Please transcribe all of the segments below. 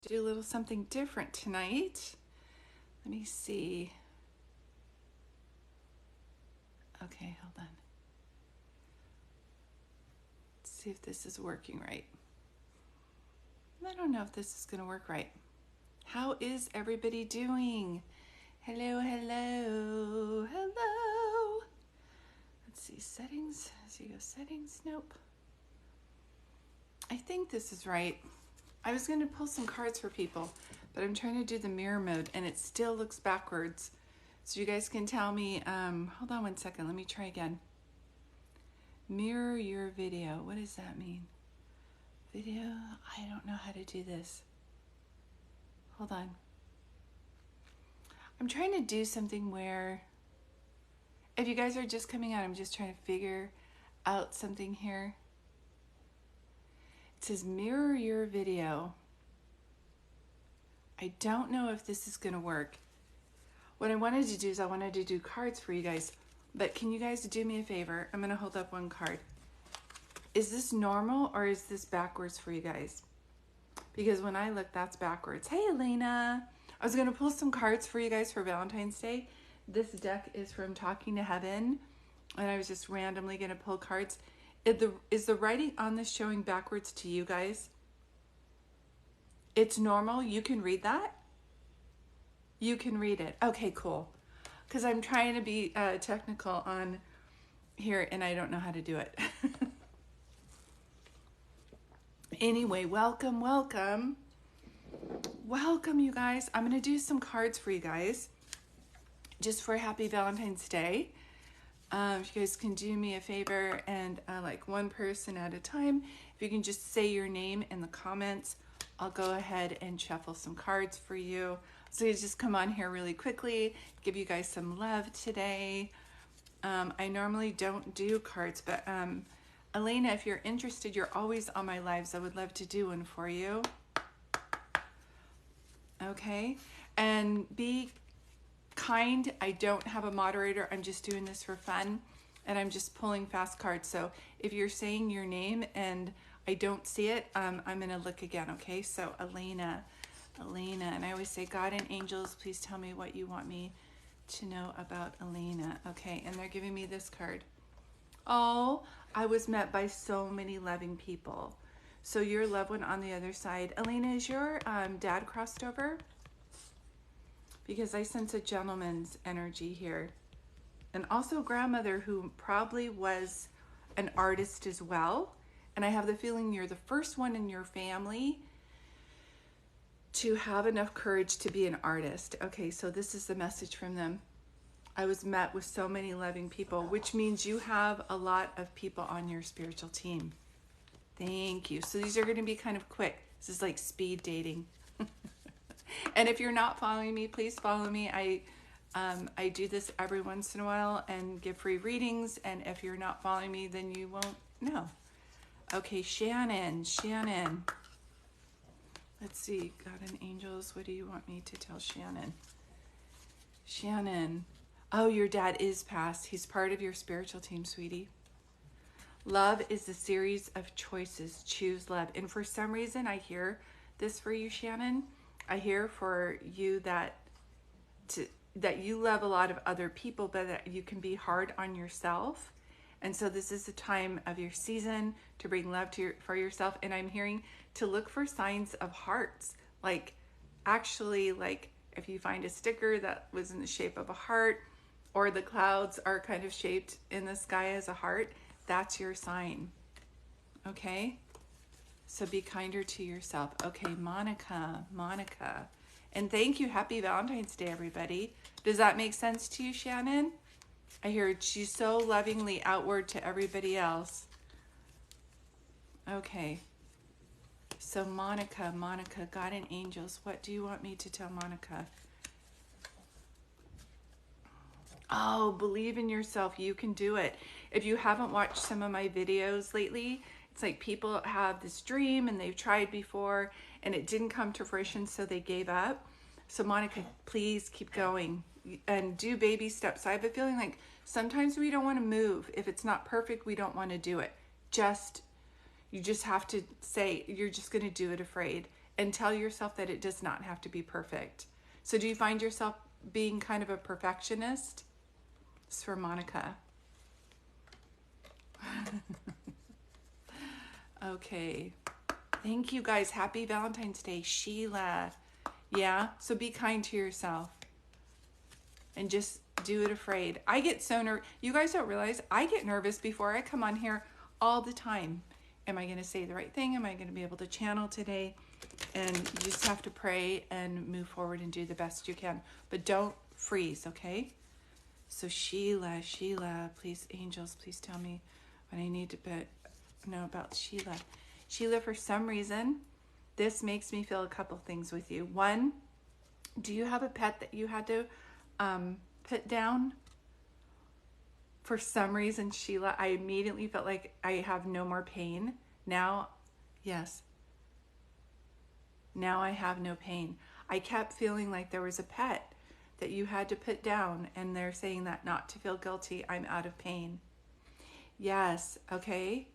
do a little something different tonight. Let me see. Okay, hold on. Let's see if this is working right. I don't know if this is going to work right. How is everybody doing? Hello, hello, hello. Let's see, settings. So you go settings, nope. I think this is right. I was going to pull some cards for people, but I'm trying to do the mirror mode and it still looks backwards. So you guys can tell me, hold on one second, let me try again. Mirror your video, what does that mean? Video, I don't know how to do this. Hold on. I'm trying to do something where, if you guys are just coming out, I'm just trying to figure out something here. It says mirror your video. I don't know if this is going to work. What I wanted to do is I wanted to do cards for you guys, but can you guys do me a favor? I'm going to hold up one card. Is this normal or is this backwards for you guys? Because when I look, that's backwards. Hey, Elena. I was going to pull some cards for you guys for Valentine's Day. This deck is from Talking to Heaven, and I was just randomly going to pull cards. Is the writing on this showing backwards to you guys? It's normal. You can read that? You can read it. Okay, cool. Because I'm trying to be technical on here, and I don't know how to do it. Anyway, welcome, welcome. Welcome, you guys. I'm going to do some cards for you guys just for Happy Valentine's Day. If you guys can do me a favor and like one person at a time, if you can just say your name in the comments, I'll go ahead and shuffle some cards for you. So you just come on here really quickly, give you guys some love today. I normally don't do cards, but Elena, if you're interested, you're always on my lives. I would love to do one for you. Okay, and be kind. I don't have a moderator. I'm just doing this for fun, and I'm just pulling fast cards. So if you're saying your name and I don't see it, I'm going to look again, okay? So Elena, and I always say, God and angels, please tell me what you want me to know about Elena. Okay, and they're giving me this card. Oh, I was met by so many loving people. So your loved one on the other side. Elena, is your dad crossed over? Because I sense a gentleman's energy here. And also grandmother who probably was an artist as well. And I have the feeling you're the first one in your family to have enough courage to be an artist. Okay, so this is the message from them. I was met with so many loving people, which means you have a lot of people on your spiritual team. Thank you. So these are going to be kind of quick. This is like speed dating. And if you're not following me, please follow me. I do this every once in a while and give free readings. And if you're not following me, then you won't know. Okay, Shannon. Let's see. God and angels, what do you want me to tell Shannon? Shannon. Oh, your dad is passed. He's part of your spiritual team, sweetie. Love is a series of choices. Choose love. And for some reason, I hear this for you, Shannon. I hear for you that you love a lot of other people, but that you can be hard on yourself. And so this is the time of your season to bring love for yourself. And I'm hearing to look for signs of hearts. Like, actually, like if you find a sticker that was in the shape of a heart, or the clouds are kind of shaped in the sky as a heart, that's your sign. Okay? So be kinder to yourself. Okay, Monica. And thank you. Happy Valentine's Day, everybody. Does that make sense to you, Shannon? I hear she's so lovingly outward to everybody else. Okay. So Monica, God and angels, what do you want me to tell Monica? Oh, believe in yourself. You can do it. If you haven't watched some of my videos lately, it's like people have this dream and they've tried before and it didn't come to fruition, so they gave up. So Monica, please keep going and do baby steps. I have a feeling like sometimes we don't want to move. If it's not perfect, we don't want to do it. You just have to say you're just going to do it afraid. and tell yourself that it does not have to be perfect. So do you find yourself being kind of a perfectionist? It's for Monica. Okay. Thank you guys. Happy Valentine's Day. Sheila. Yeah. So be kind to yourself. And just do it afraid. I get so nervous. You guys don't realize I get nervous before I come on here all the time. Am I going to say the right thing? Am I going to be able to channel today? And you just have to pray and move forward and do the best you can. But don't freeze, okay? So Sheila, please, angels, please tell me what I need to know about Sheila. Sheila, for some reason, this makes me feel a couple things with you. One, do you have a pet that you had to put down? For some reason, Sheila, I immediately felt like I have no more pain. Now, yes. Now I have no pain. I kept feeling like there was a pet that you had to put down, and they're saying that not to feel guilty. I'm out of pain. Yes, okay.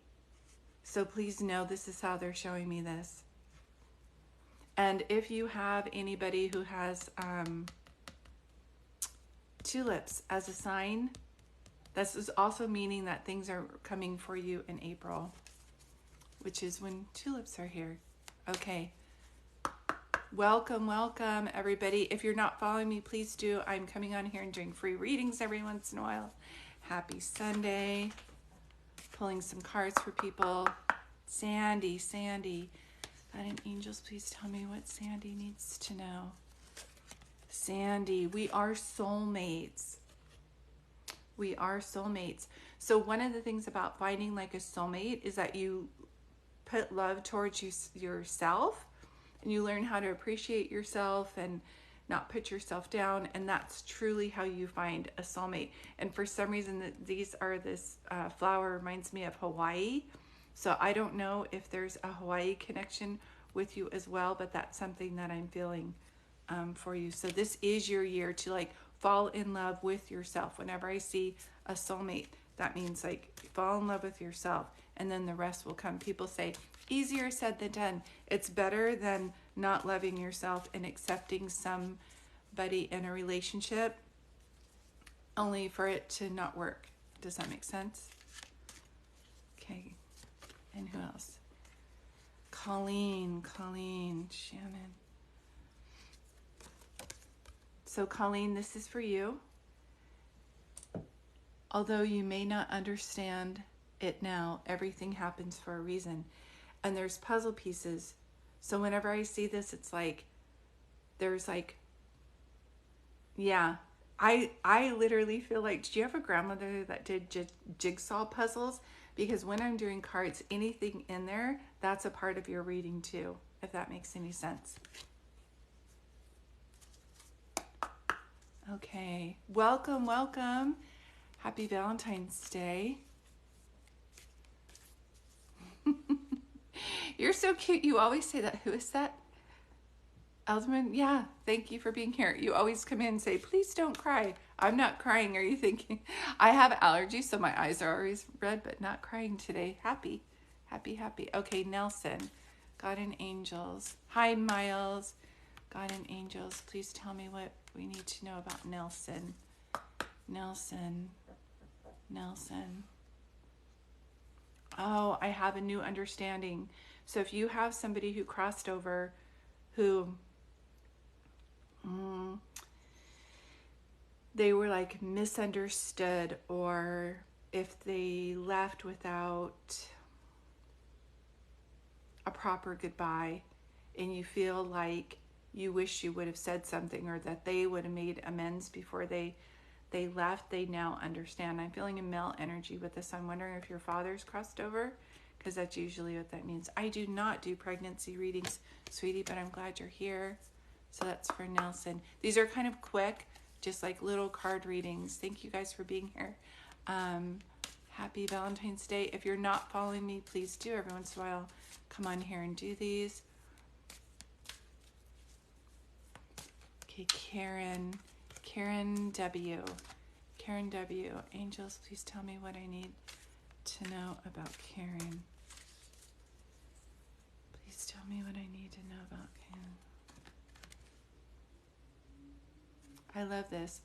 So please know this is how they're showing me this. And if you have anybody who has tulips as a sign, this is also meaning that things are coming for you in April, which is when tulips are here. Okay. Welcome, welcome, everybody. If you're not following me, please do. I'm coming on here and doing free readings every once in a while. Happy Sunday. Pulling some cards for people. Sandy. God and angels, please tell me what Sandy needs to know. Sandy, we are soulmates. We are soulmates. So one of the things about finding like a soulmate is that you put love towards yourself, and you learn how to appreciate yourself and not put yourself down. And that's truly how you find a soulmate. And for some reason, this flower reminds me of Hawaii. So I don't know if there's a Hawaii connection with you as well, but that's something that I'm feeling for you. So this is your year to like fall in love with yourself. Whenever I see a soulmate, that means like fall in love with yourself, and then the rest will come. People say easier said than done. It's better than not loving yourself and accepting somebody in a relationship only for it to not work. Does that make sense? Okay. And who else? Colleen, Shannon. So Colleen, this is for you. Although you may not understand it now, everything happens for a reason. And there's puzzle pieces. So whenever I see this, it's like, there's like, yeah, I literally feel like, did you have a grandmother that did jigsaw puzzles? Because when I'm doing cards, anything in there, that's a part of your reading too, if that makes any sense. Okay, welcome. Happy Valentine's Day. You're so cute. You always say that. Who is that? Eldman? Yeah, thank you for being here. You always come in and say, please don't cry. I'm not crying. Are you thinking? I have allergies, so my eyes are always red, but not crying today. Happy. Okay, Nelson. God and angels. Hi, Miles. God and angels, please tell me what we need to know about Nelson. Nelson. Oh, I have a new understanding. So if you have somebody who crossed over, who they were like misunderstood, or if they left without a proper goodbye, and you feel like you wish you would have said something, or that they would have made amends before they left, they now understand. I'm feeling a male energy with this. I'm wondering if your father's crossed over, because that's usually what that means. I do not do pregnancy readings, sweetie, but I'm glad you're here. So that's for Nelson. These are kind of quick, just like little card readings. Thank you guys for being here. Happy Valentine's Day. If you're not following me, please do. Every once in a while, come on here and do these. Okay, Karen W. Angels, please tell me what I need to know about Karen. Please tell me what I need to know about Karen. I love this.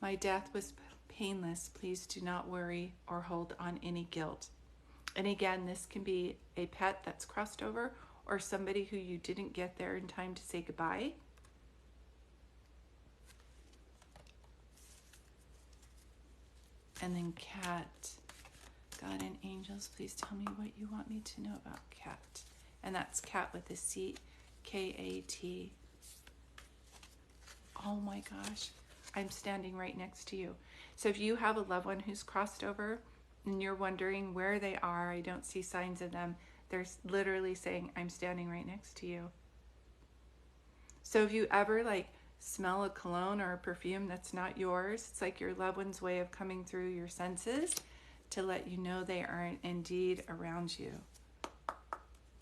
My death was painless. Please do not worry or hold on any guilt. And again, this can be a pet that's crossed over or somebody who you didn't get there in time to say goodbye. And then cat. God and angels, please tell me what you want me to know about cat. And that's cat with a C, K-A-T. Oh my gosh, I'm standing right next to you. So if you have a loved one who's crossed over and you're wondering where they are, I don't see signs of them, they're literally saying, I'm standing right next to you. So if you ever like smell a cologne or a perfume that's not yours, it's like your loved one's way of coming through your senses to let you know they are indeed around you.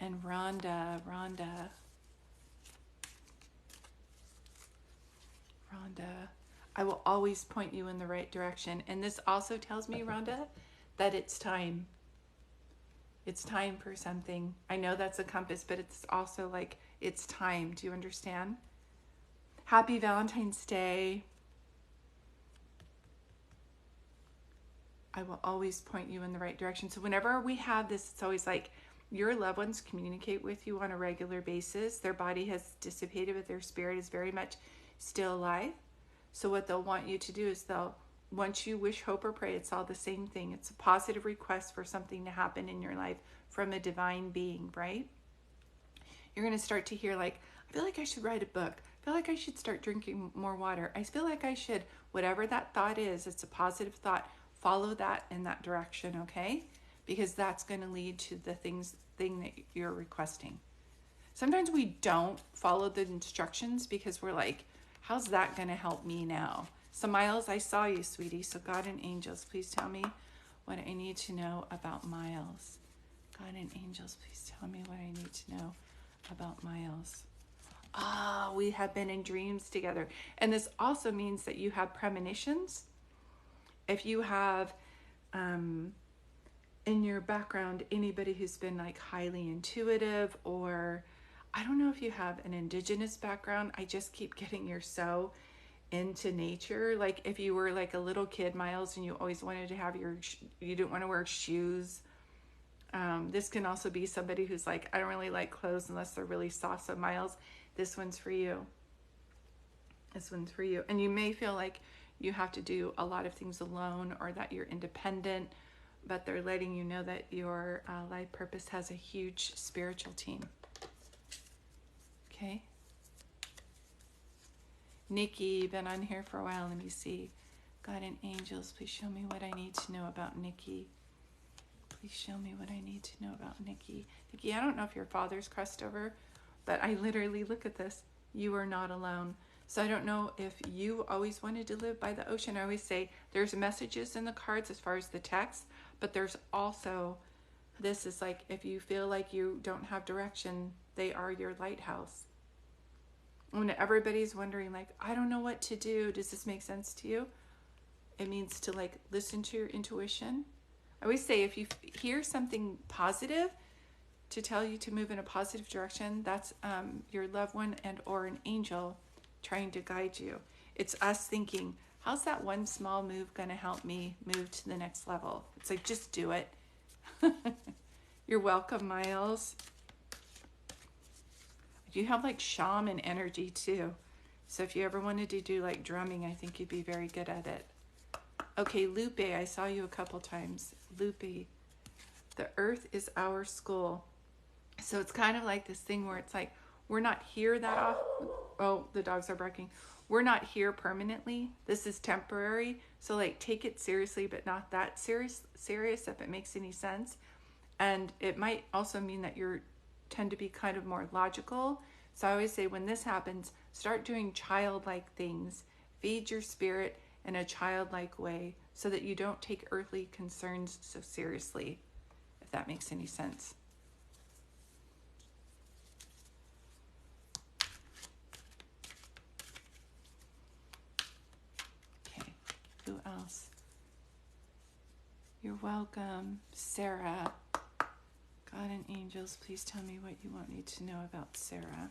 And Rhonda, I will always point you in the right direction. And this also tells me, Rhonda, that it's time. It's time for something. I know that's a compass, but it's also like, it's time. Do you understand? Happy Valentine's Day. I will always point you in the right direction. So whenever we have this, it's always like your loved ones communicate with you on a regular basis. Their body has dissipated, but their spirit is very much still alive. So what they'll want you to do is once you wish, hope, or pray, it's all the same thing. It's a positive request for something to happen in your life from a divine being, right? You're going to start to hear like, I feel like I should write a book. I feel like I should start drinking more water. I feel like I should, whatever that thought is, it's a positive thought. Follow that in that direction, okay? Because that's going to lead to the thing that you're requesting. Sometimes we don't follow the instructions because we're like, how's that going to help me now? So Miles, I saw you, sweetie. So God and angels, please tell me what I need to know about Miles. God and angels, please tell me what I need to know about Miles. Ah, we have been in dreams together. And this also means that you have premonitions. If you have in your background anybody who's been like highly intuitive, or I don't know if you have an indigenous background, I just keep getting you're so into nature. Like if you were like a little kid, Miles, and you always wanted to have you didn't want to wear shoes. This can also be somebody who's like, I don't really like clothes unless they're really soft. So Miles, this one's for you. This one's for you. And you may feel like you have to do a lot of things alone or that you're independent, but they're letting you know that your life purpose has a huge spiritual team. Okay. Nikki, been on here for a while. Let me see. God and angels, please show me what I need to know about Nikki. Please show me what I need to know about Nikki. Nikki, I don't know if your father's crossed over, but I literally look at this. You are not alone. So I don't know if you always wanted to live by the ocean. I always say there's messages in the cards as far as the text, but there's also, this is like if you feel like you don't have direction, they are your lighthouse. When everybody's wondering like, I don't know what to do, does this make sense to you? It means to like listen to your intuition. I always say if you hear something positive to tell you to move in a positive direction, that's your loved one and or an angel trying to guide you. It's us thinking, how's that one small move going to help me move to the next level? It's like, just do it. You're welcome, Miles. You have like shaman energy too. So if you ever wanted to do like drumming, I think you'd be very good at it. Okay, Lupe, I saw you a couple times. Lupe, the earth is our school. So it's kind of like this thing where it's like, we're not here that often. Oh, the dogs are barking. We're not here permanently. This is temporary. So like take it seriously, but not that serious if it makes any sense. And it might also mean that you tend to be kind of more logical. So I always say when this happens, start doing childlike things. Feed your spirit in a childlike way so that you don't take earthly concerns so seriously, if that makes any sense. Okay, who else? You're welcome, Sarah. God and angels, please tell me what you want me to know about Sarah.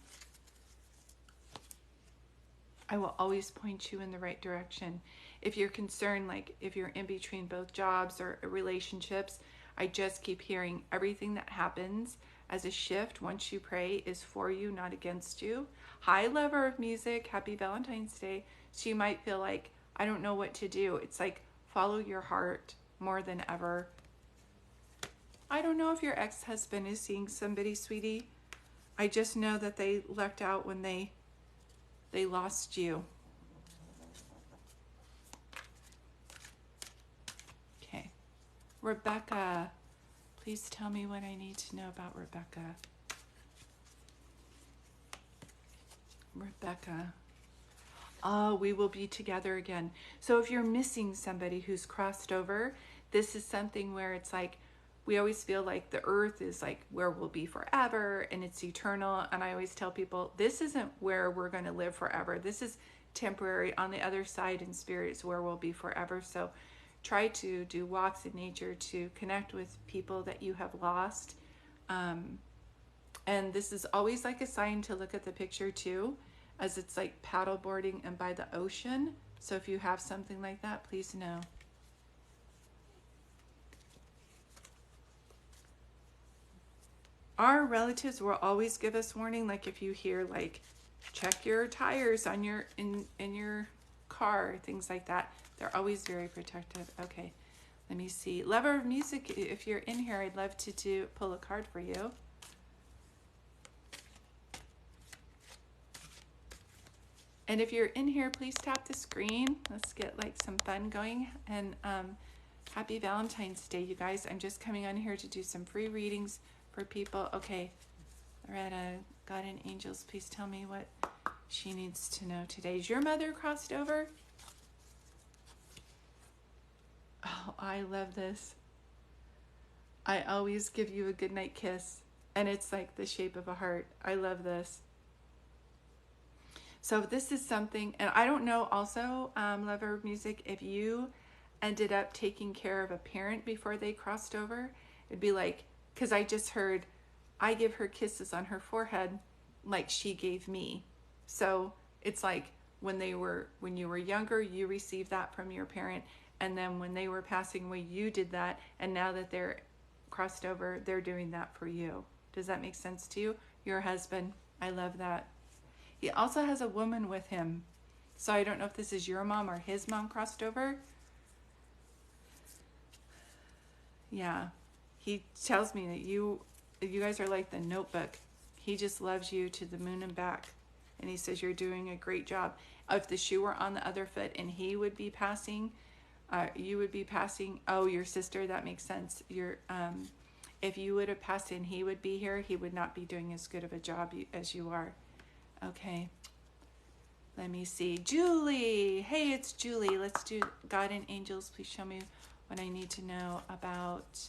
I will always point you in the right direction. If you're concerned, like if you're in between both jobs or relationships, I just keep hearing everything that happens as a shift once you pray is for you, not against you. Hi, lover of music. Happy Valentine's Day. So you might feel like, I don't know what to do. It's like, follow your heart more than ever. I don't know if your ex-husband is seeing somebody, sweetie. I just know that they left out when they lost you. Okay. Rebecca, please tell me what I need to know about Rebecca. Rebecca. Oh, we will be together again. So if you're missing somebody who's crossed over, this is something where it's like, we always feel like the earth is like where we'll be forever and it's eternal. And I always tell people, this isn't where we're going to live forever. This is temporary. On the other side in spirit is where we'll be forever. So try to do walks in nature to connect with people that you have lost. And this is always like a sign to look at the picture too, as it's like paddle boarding and by the ocean. So if you have something like that, please know. Our relatives will always give us warning, like if you hear like, check your tires on your in your car, things like that. They're always very protective. Okay, let me see. Lover of music, if you're in here, I'd love to pull a card for you. And if you're in here, please tap the screen. Let's get like some fun going. And happy Valentine's Day, you guys. I'm just coming on here to do some free readings for people. Okay, Loretta, God and angels, please tell me what she needs to know today. Is your mother crossed over? Oh, I love this. I always give you a goodnight kiss, and it's like the shape of a heart. I love this. So this is something, and I don't know also, lover of music, if you ended up taking care of a parent before they crossed over, it'd be like, because I just heard, I give her kisses on her forehead like she gave me. So it's like when you were younger, you received that from your parent. And then when they were passing away, you did that. And now that they're crossed over, they're doing that for you. Does that make sense to you? Your husband. I love that. He also has a woman with him. So I don't know if this is your mom or his mom crossed over. Yeah. He tells me that you guys are like the Notebook. He just loves you to the moon and back. And he says you're doing a great job. If the shoe were on the other foot and he would be passing, you would be passing. Oh, your sister, that makes sense. If you would have passed and he would be here, he would not be doing as good of a job as you are. Okay. Let me see. Julie. Hey, it's Julie. Let's do God and angels. Please show me what I need to know about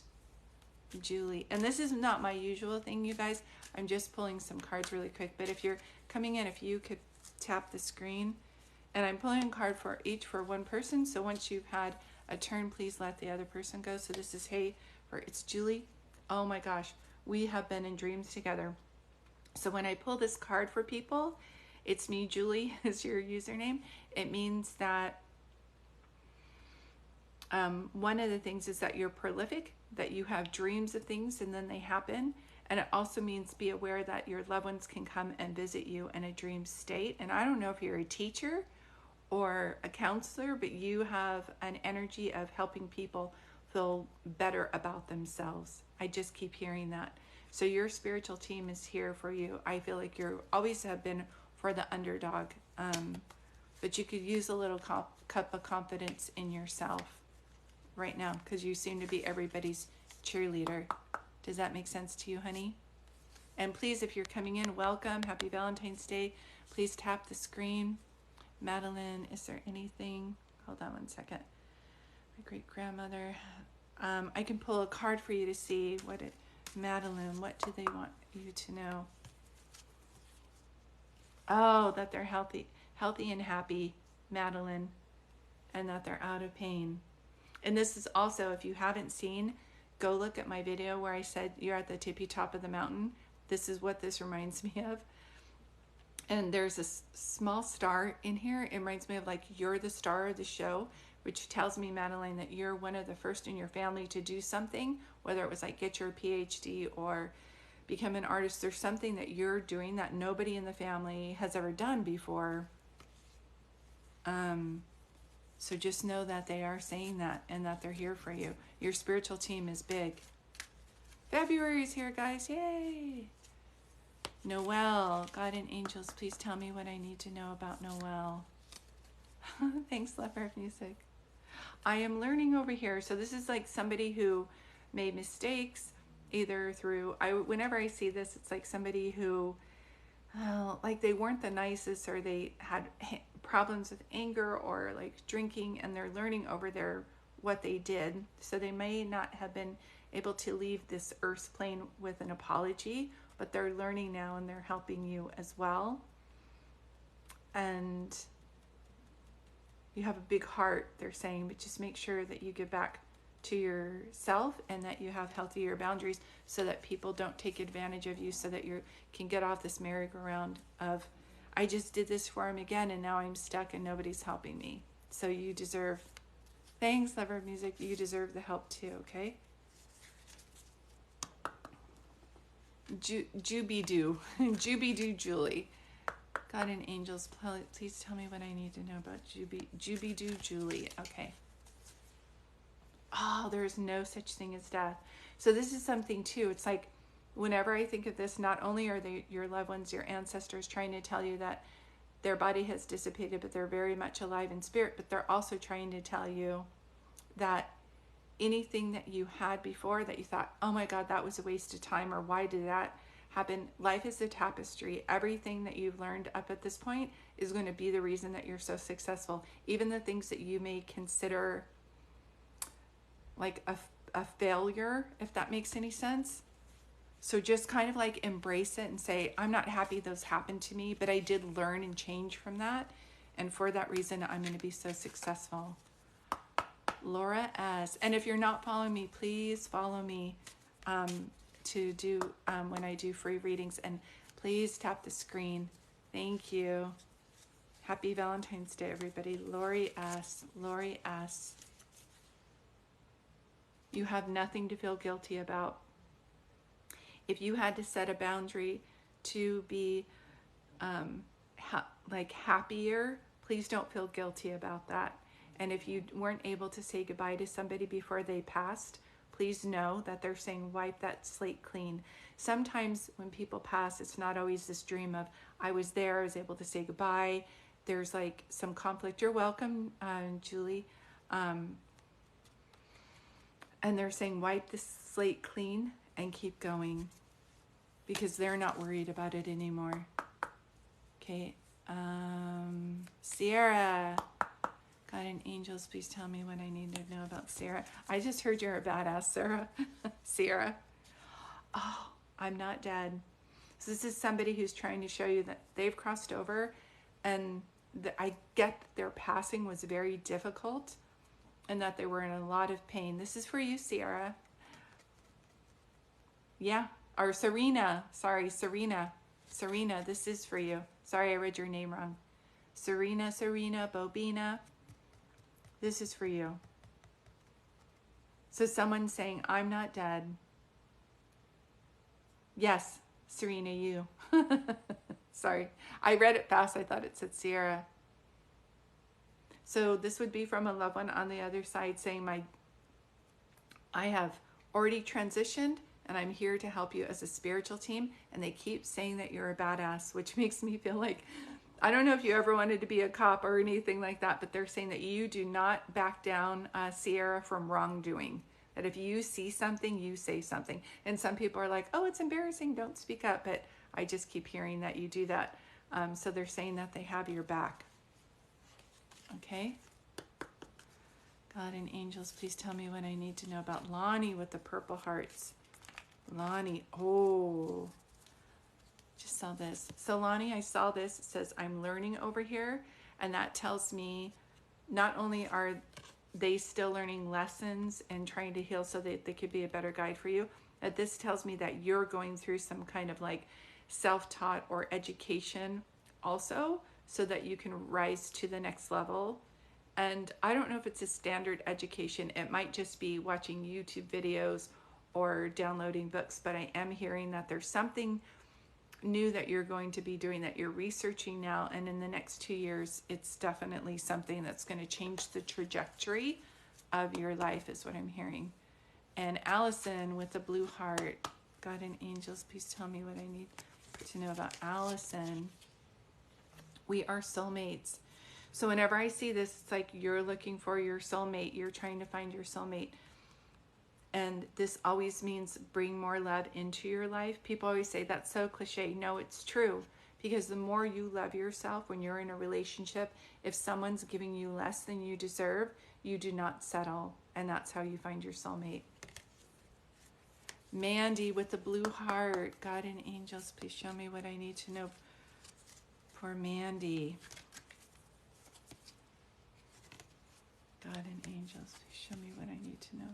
Julie. And this is not my usual thing, you guys. I'm just pulling some cards really quick. But if you're coming in, if you could tap the screen. And I'm pulling a card for each for one person. So once you've had a turn, please let the other person go. So this is it's Julie. Oh my gosh. We have been in dreams together. So when I pull this card for people, it's me, Julie, is your username. It means that one of the things is that you're prolific, that you have dreams of things and then they happen. And it also means be aware that your loved ones can come and visit you in a dream state. And I don't know if you're a teacher or a counselor, but you have an energy of helping people feel better about themselves. I just keep hearing that. So your spiritual team is here for you. I feel like you always have been for the underdog. But you could use a little cup of confidence in yourself right now because you seem to be everybody's cheerleader. Does that make sense to you, honey? And please, if you're coming in, welcome. Happy Valentine's Day. Please tap the screen. Madeline, is there anything? Hold on one second. My great-grandmother. I can pull a card for you to see Madeline, what do they want you to know? Oh, that they're healthy and happy, Madeline, and that they're out of pain. And this is also, if you haven't seen, go look at my video where I said you're at the tippy top of the mountain. This is what this reminds me of. And there's a small star in here. It reminds me of like you're the star of the show, which tells me, Madeline, that you're one of the first in your family to do something, whether it was like get your PhD or become an artist. There's something that you're doing that nobody in the family has ever done before. So just know that they are saying that and that they're here for you. Your spiritual team is big. February is here, guys. Yay! Noel, God and angels, please tell me what I need to know about Noel. Thanks, Lover of Music. I am learning over here. So this is like somebody who made mistakes either through, whenever I see this, it's like somebody who, like they weren't the nicest, or they had problems with anger or like drinking, and they're learning over there what they did. So they may not have been able to leave this earth plane with an apology, but they're learning now and they're helping you as well. And you have a big heart, they're saying, but just make sure that you give back to yourself and that you have healthier boundaries so that people don't take advantage of you, so that you can get off this merry-go-round of, I just did this for him again and now I'm stuck and nobody's helping me. So you deserve, thanks, Lover of Music, you deserve the help too, okay? Juby-doo, Juby-doo Julie. God and angels, please tell me what I need to know about Juby-doo Julie. Okay. Oh, there's no such thing as death. So this is something too. It's like whenever I think of this, not only are they your loved ones, your ancestors, trying to tell you that their body has dissipated, but they're very much alive in spirit, but they're also trying to tell you that anything that you had before that you thought, oh my God, that was a waste of time, or why did that happen? Life is a tapestry. Everything that you've learned up at this point is going to be the reason that you're so successful. Even the things that you may consider like a failure, if that makes any sense. So just kind of like embrace it and say, I'm not happy those happened to me, but I did learn and change from that. And for that reason, I'm going to be so successful. Laura S. And if you're not following me, please follow me to do when I do free readings. And please tap the screen. Thank you. Happy Valentine's Day, everybody. Lori S. Lori S. You have nothing to feel guilty about. If you had to set a boundary to be like happier, please don't feel guilty about that. And if you weren't able to say goodbye to somebody before they passed, please know that they're saying wipe that slate clean. Sometimes when people pass, it's not always this dream of, I was there, I was able to say goodbye. There's like some conflict. You're welcome, Julie. And they're saying wipe the slate clean and keep going, because they're not worried about it anymore. Okay. Sierra. God and angels, please tell me what I need to know about Sarah. I just heard you're a badass, Sarah. Sierra. Oh, I'm not dead. So this is somebody who's trying to show you that they've crossed over, and I get that their passing was very difficult and that they were in a lot of pain. This is for you, Sierra. Yeah, or Serena. Sorry, Serena. Serena, this is for you. Sorry, I read your name wrong. Serena, Bobina. This is for you. So someone's saying, I'm not dead. Yes, Serena, you. Sorry, I read it fast. I thought it said Sierra. So this would be from a loved one on the other side saying, I have already transitioned and I'm here to help you as a spiritual team. And they keep saying that you're a badass, which makes me feel like, I don't know if you ever wanted to be a cop or anything like that, but they're saying that you do not back down, Sierra, from wrongdoing. That if you see something, you say something. And some people are like, oh, it's embarrassing, don't speak up. But I just keep hearing that you do that. So they're saying that they have your back. Okay. God and angels, please tell me what I need to know about Lonnie with the purple hearts. Lonnie, oh, just saw this. So Lonnie, I saw this. It says, I'm learning over here. And that tells me not only are they still learning lessons and trying to heal so that they could be a better guide for you, that this tells me that you're going through some kind of like self-taught or education also, so that you can rise to the next level. And I don't know if it's a standard education. It might just be watching YouTube videos or downloading books, but I am hearing that there's something new that you're going to be doing, that you're researching now, and in the next 2 years it's definitely something that's going to change the trajectory of your life, is what I'm hearing. And Allison with the blue heart, God and angels, please tell me what I need to know about Allison. We are soulmates. So whenever I see this, it's like you're looking for your soulmate, you're trying to find your soulmate. And this always means bring more love into your life. People always say that's so cliche. No, it's true. Because the more you love yourself when you're in a relationship, if someone's giving you less than you deserve, you do not settle. And that's how you find your soulmate. Mandy with the blue heart. God and angels, please show me what I need to know for Mandy. God and angels, please show me what I need to know.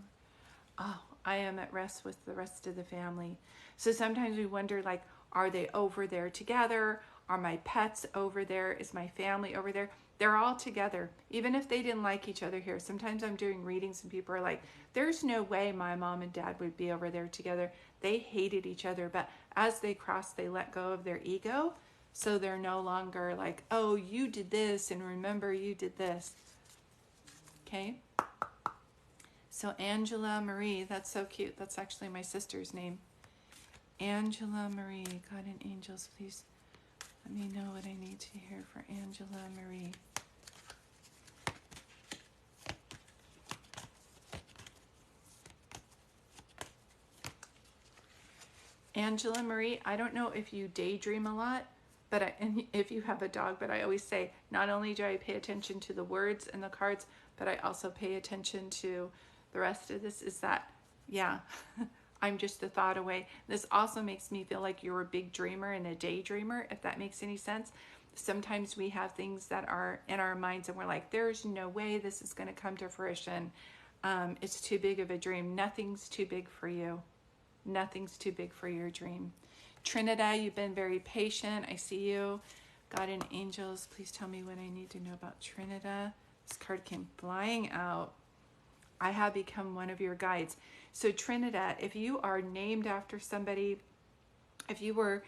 Oh, I am at rest with the rest of the family. So sometimes we wonder, like, are they over there together? Are my pets over there? Is my family over there? They're all together, even if they didn't like each other here. Sometimes I'm doing readings and people are like, there's no way my mom and dad would be over there together. They hated each other, but as they cross, they let go of their ego. So they're no longer like, oh, you did this, and remember you did this. Okay? So Angela Marie, that's so cute. That's actually my sister's name. Angela Marie, God and angels, please let me know what I need to hear for Angela Marie. Angela Marie, I don't know if you daydream a lot, but and if you have a dog, but I always say, not only do I pay attention to the words and the cards, but I also pay attention to the rest of this. Is that, yeah, I'm just a thought away. This also makes me feel like you're a big dreamer and a daydreamer, if that makes any sense. Sometimes we have things that are in our minds and we're like, there's no way this is going to come to fruition. It's too big of a dream. Nothing's too big for you. Nothing's too big for your dream. Trinidad, you've been very patient. I see you. God and angels, please tell me what I need to know about Trinidad. This card came flying out. I have become one of your guides. So Trinidad, if you are named after somebody, if you were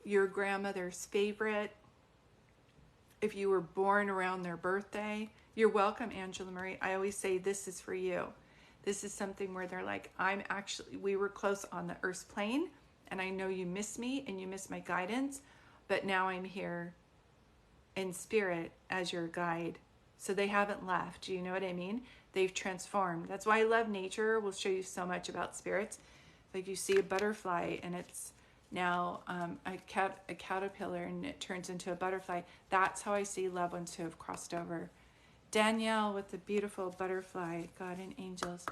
your grandmother's favorite, if you were born around their birthday, you're welcome, Angela Marie. I always say this is for you. This is something where they're like, we were close on the earth's plane, and I know you miss me and you miss my guidance, but now I'm here in spirit as your guide. So they haven't left. Do you know what I mean? They've transformed. That's why I love nature. We'll show you so much about spirits. Like you see a butterfly and it's now a caterpillar and it turns into a butterfly. That's how I see loved ones who have crossed over. Danielle with the beautiful butterfly. God and angels,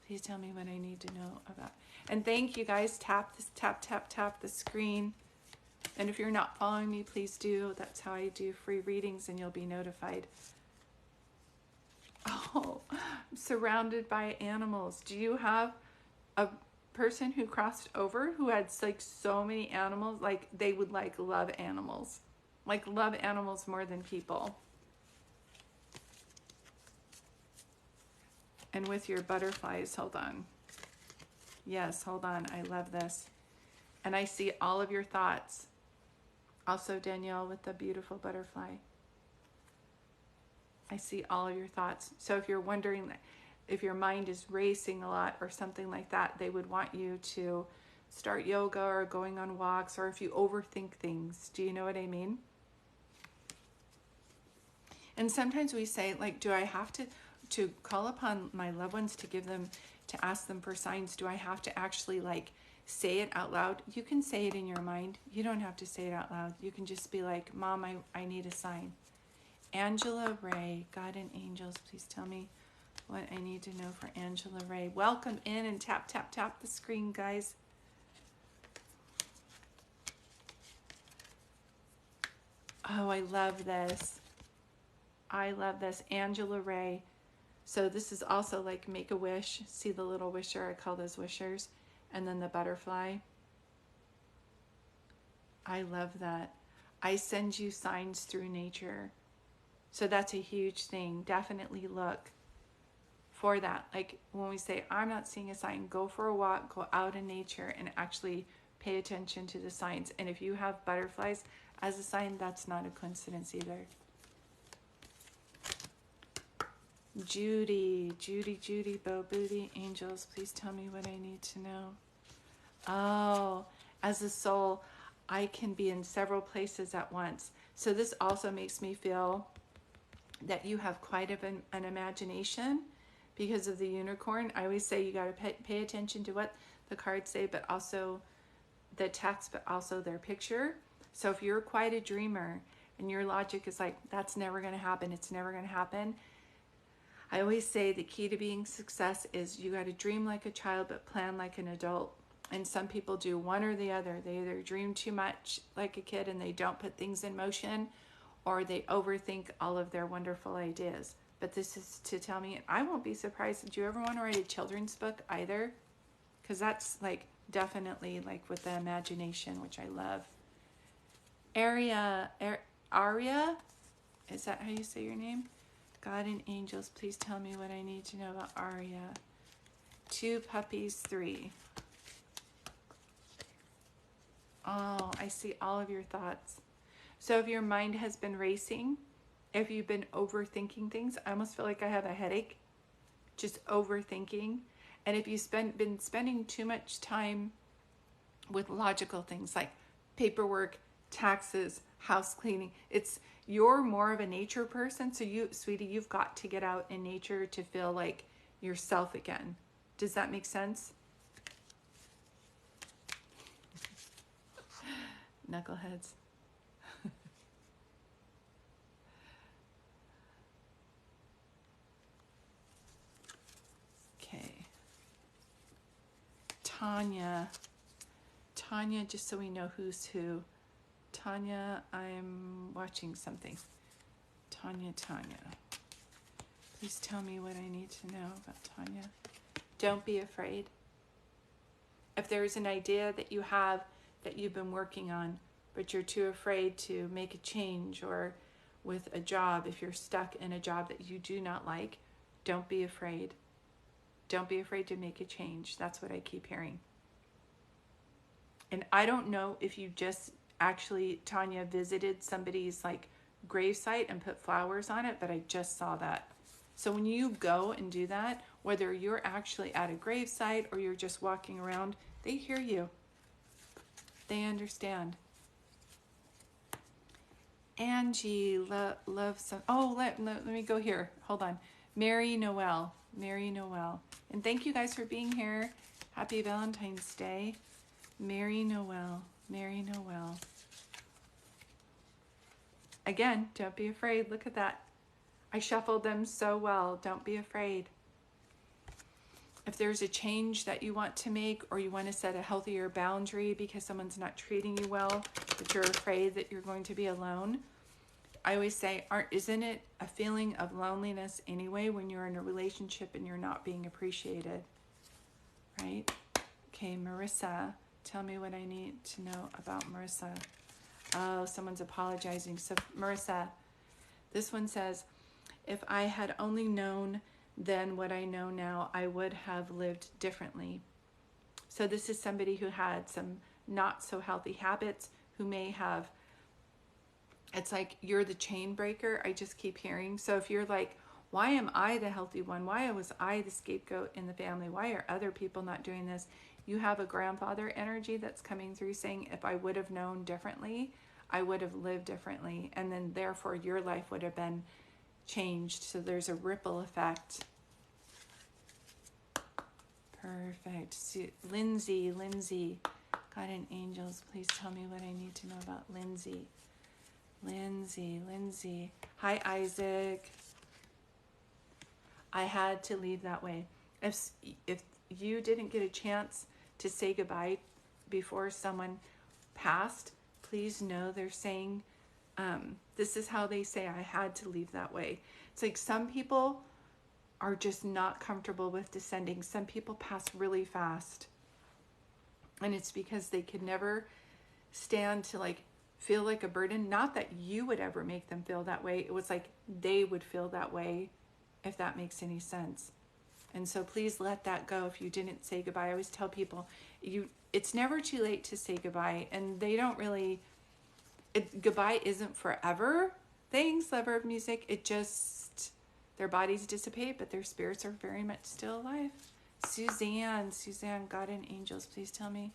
please tell me what I need to know about. And thank you guys. Tap the screen. And if you're not following me, please do. That's how I do free readings and you'll be notified. Oh, I'm surrounded by animals. Do you have a person who crossed over who had like so many animals? Like they would like love animals more than people. And with your butterflies, hold on. Yes, hold on. I love this. And I see all of your thoughts. Also Danielle with the beautiful butterfly. I see all of your thoughts. So if you're wondering if your mind is racing a lot or something like that, they would want you to start yoga or going on walks, or if you overthink things. Do you know what I mean? And sometimes we say, like, do I have to call upon my loved ones to ask them for signs? Do I have to actually like say it out loud? You can say it in your mind. You don't have to say it out loud. You can just be like, Mom, I need a sign. Angela Ray, God and angels, please tell me what I need to know for Angela Ray. Welcome in and tap the screen, guys. Oh, I love this. I love this. Angela Ray. So this is also like make a wish. See the little wisher? I call those wishers. And then the butterfly. I love that. I send you signs through nature. So that's a huge thing. Definitely look for that. Like when we say, I'm not seeing a sign, go for a walk, go out in nature and actually pay attention to the signs. And if you have butterflies as a sign, that's not a coincidence either. Judy, Bo Booty, angels, please tell me what I need to know. Oh, as a soul, I can be in several places at once. So this also makes me feel that you have quite an imagination because of the unicorn. I always say you got to pay attention to what the cards say, but also the text, but also their picture. So if you're quite a dreamer and your logic is like, that's never going to happen, it's never going to happen. I always say the key to being success is you got to dream like a child, but plan like an adult. And some people do one or the other. They either dream too much like a kid and they don't put things in motion, or they overthink all of their wonderful ideas. But this is to tell me, I won't be surprised if you ever want to write a children's book either, because that's like definitely like with the imagination, which I love. Aria, is that how you say your name? God and angels, please tell me what I need to know about Aria. 2 puppies, 3. Oh, I see all of your thoughts. So if your mind has been racing, if you've been overthinking things, I almost feel like I have a headache, just overthinking. And if you've been spending too much time with logical things like paperwork, taxes, house cleaning, you're more of a nature person. So you, sweetie, you've got to get out in nature to feel like yourself again. Does that make sense? Knuckleheads. Okay. Tanya, just so we know who's who. Tanya, I'm watching something. Tanya. Please tell me what I need to know about Tanya. Don't be afraid. If there's an idea that you have that you've been working on, but you're too afraid to make a change, or with a job, if you're stuck in a job that you do not like, don't be afraid. Don't be afraid to make a change. That's what I keep hearing. And I don't know if you just actually, Tanya, visited somebody's like gravesite and put flowers on it, but I just saw that. So when you go and do that, whether you're actually at a gravesite or you're just walking around, they hear you. They understand. Angie, love some. Oh, let me go here. Hold on. Mary Noel. And thank you guys for being here. Happy Valentine's Day. Mary Noel. Again, don't be afraid. Look at that. I shuffled them so well. Don't be afraid. If there's a change that you want to make, or you want to set a healthier boundary because someone's not treating you well, but you're afraid that you're going to be alone, I always say, isn't it a feeling of loneliness anyway when you're in a relationship and you're not being appreciated? Right? Okay, Marissa, tell me what I need to know about Marissa. Oh, someone's apologizing. So Marissa, this one says, if I had only known then what I know now, I would have lived differently. So this is somebody who had some not so healthy habits, who may have, it's like you're the chain breaker. I just keep hearing. So if you're like, why am I the healthy one? Why was I the scapegoat in the family? Why are other people not doing this? You have a grandfather energy that's coming through saying, if I would have known differently, I would have lived differently. And then therefore your life would have been changed. So there's a ripple effect. Perfect. Lindsay, God and angels, please tell me what I need to know about Lindsay. Hi, Isaac. I had to leave that way. If you didn't get a chance to say goodbye before someone passed, please know they're saying, this is how they say, I had to leave that way. It's like some people are just not comfortable with descending. Some people pass really fast. And it's because they could never stand to like feel like a burden. Not that you would ever make them feel that way. It was like they would feel that way, if that makes any sense. And so please let that go if you didn't say goodbye. I always tell people, it's never too late to say goodbye. And they don't really, goodbye isn't forever things, lover of music. It just, their bodies dissipate, but their spirits are very much still alive. Suzanne, God and angels, please tell me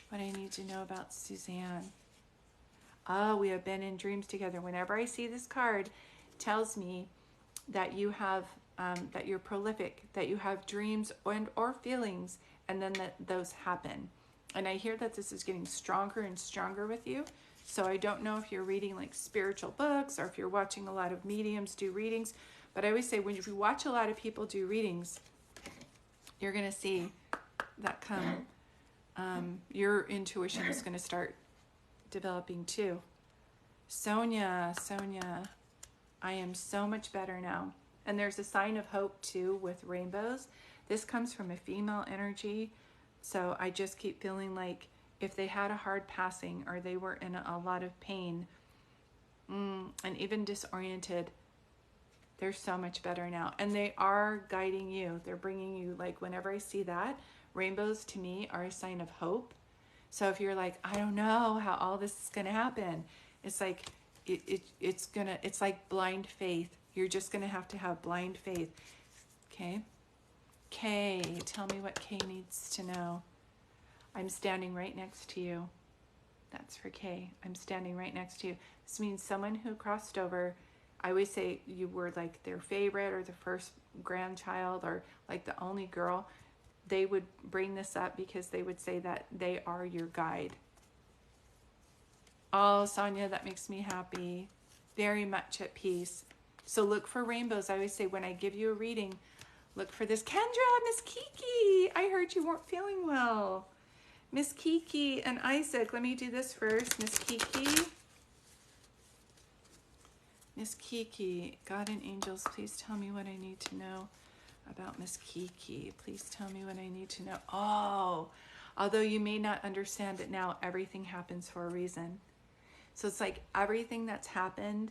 what I need to know about Suzanne. Oh, we have been in dreams together. Whenever I see this card, it tells me that you have, that you're prolific, that you have dreams and or feelings, and then that those happen. And I hear that this is getting stronger and stronger with you. So I don't know if you're reading like spiritual books or if you're watching a lot of mediums do readings. But I always say, when you watch a lot of people do readings, you're going to see that come. Your intuition is going to start developing too. Sonia, I am so much better now. And there's a sign of hope too with rainbows. This comes from a female energy. So I just keep feeling like if they had a hard passing or they were in a lot of pain and even disoriented, they're so much better now. And they are guiding you. They're bringing you, like, whenever I see that, rainbows to me are a sign of hope. So if you're like, I don't know how all this is going to happen, it's like, it's like blind faith. You're just going to have blind faith. Okay. Kay, tell me what Kay needs to know. I'm standing right next to you. That's for Kay. I'm standing right next to you. This means someone who crossed over. I always say you were like their favorite or the first grandchild or like the only girl. They would bring this up because they would say that they are your guide. Oh, Sonia, that makes me happy. Very much at peace. So look for rainbows. I always say when I give you a reading, look for this. Kendra, Miss Kiki, I heard you weren't feeling well. Miss Kiki and Isaac, let me do this first. Miss Kiki, God and angels, please tell me what I need to know about Miss Kiki. Please tell me what I need to know. Oh, although you may not understand it now, everything happens for a reason. So it's like everything that's happened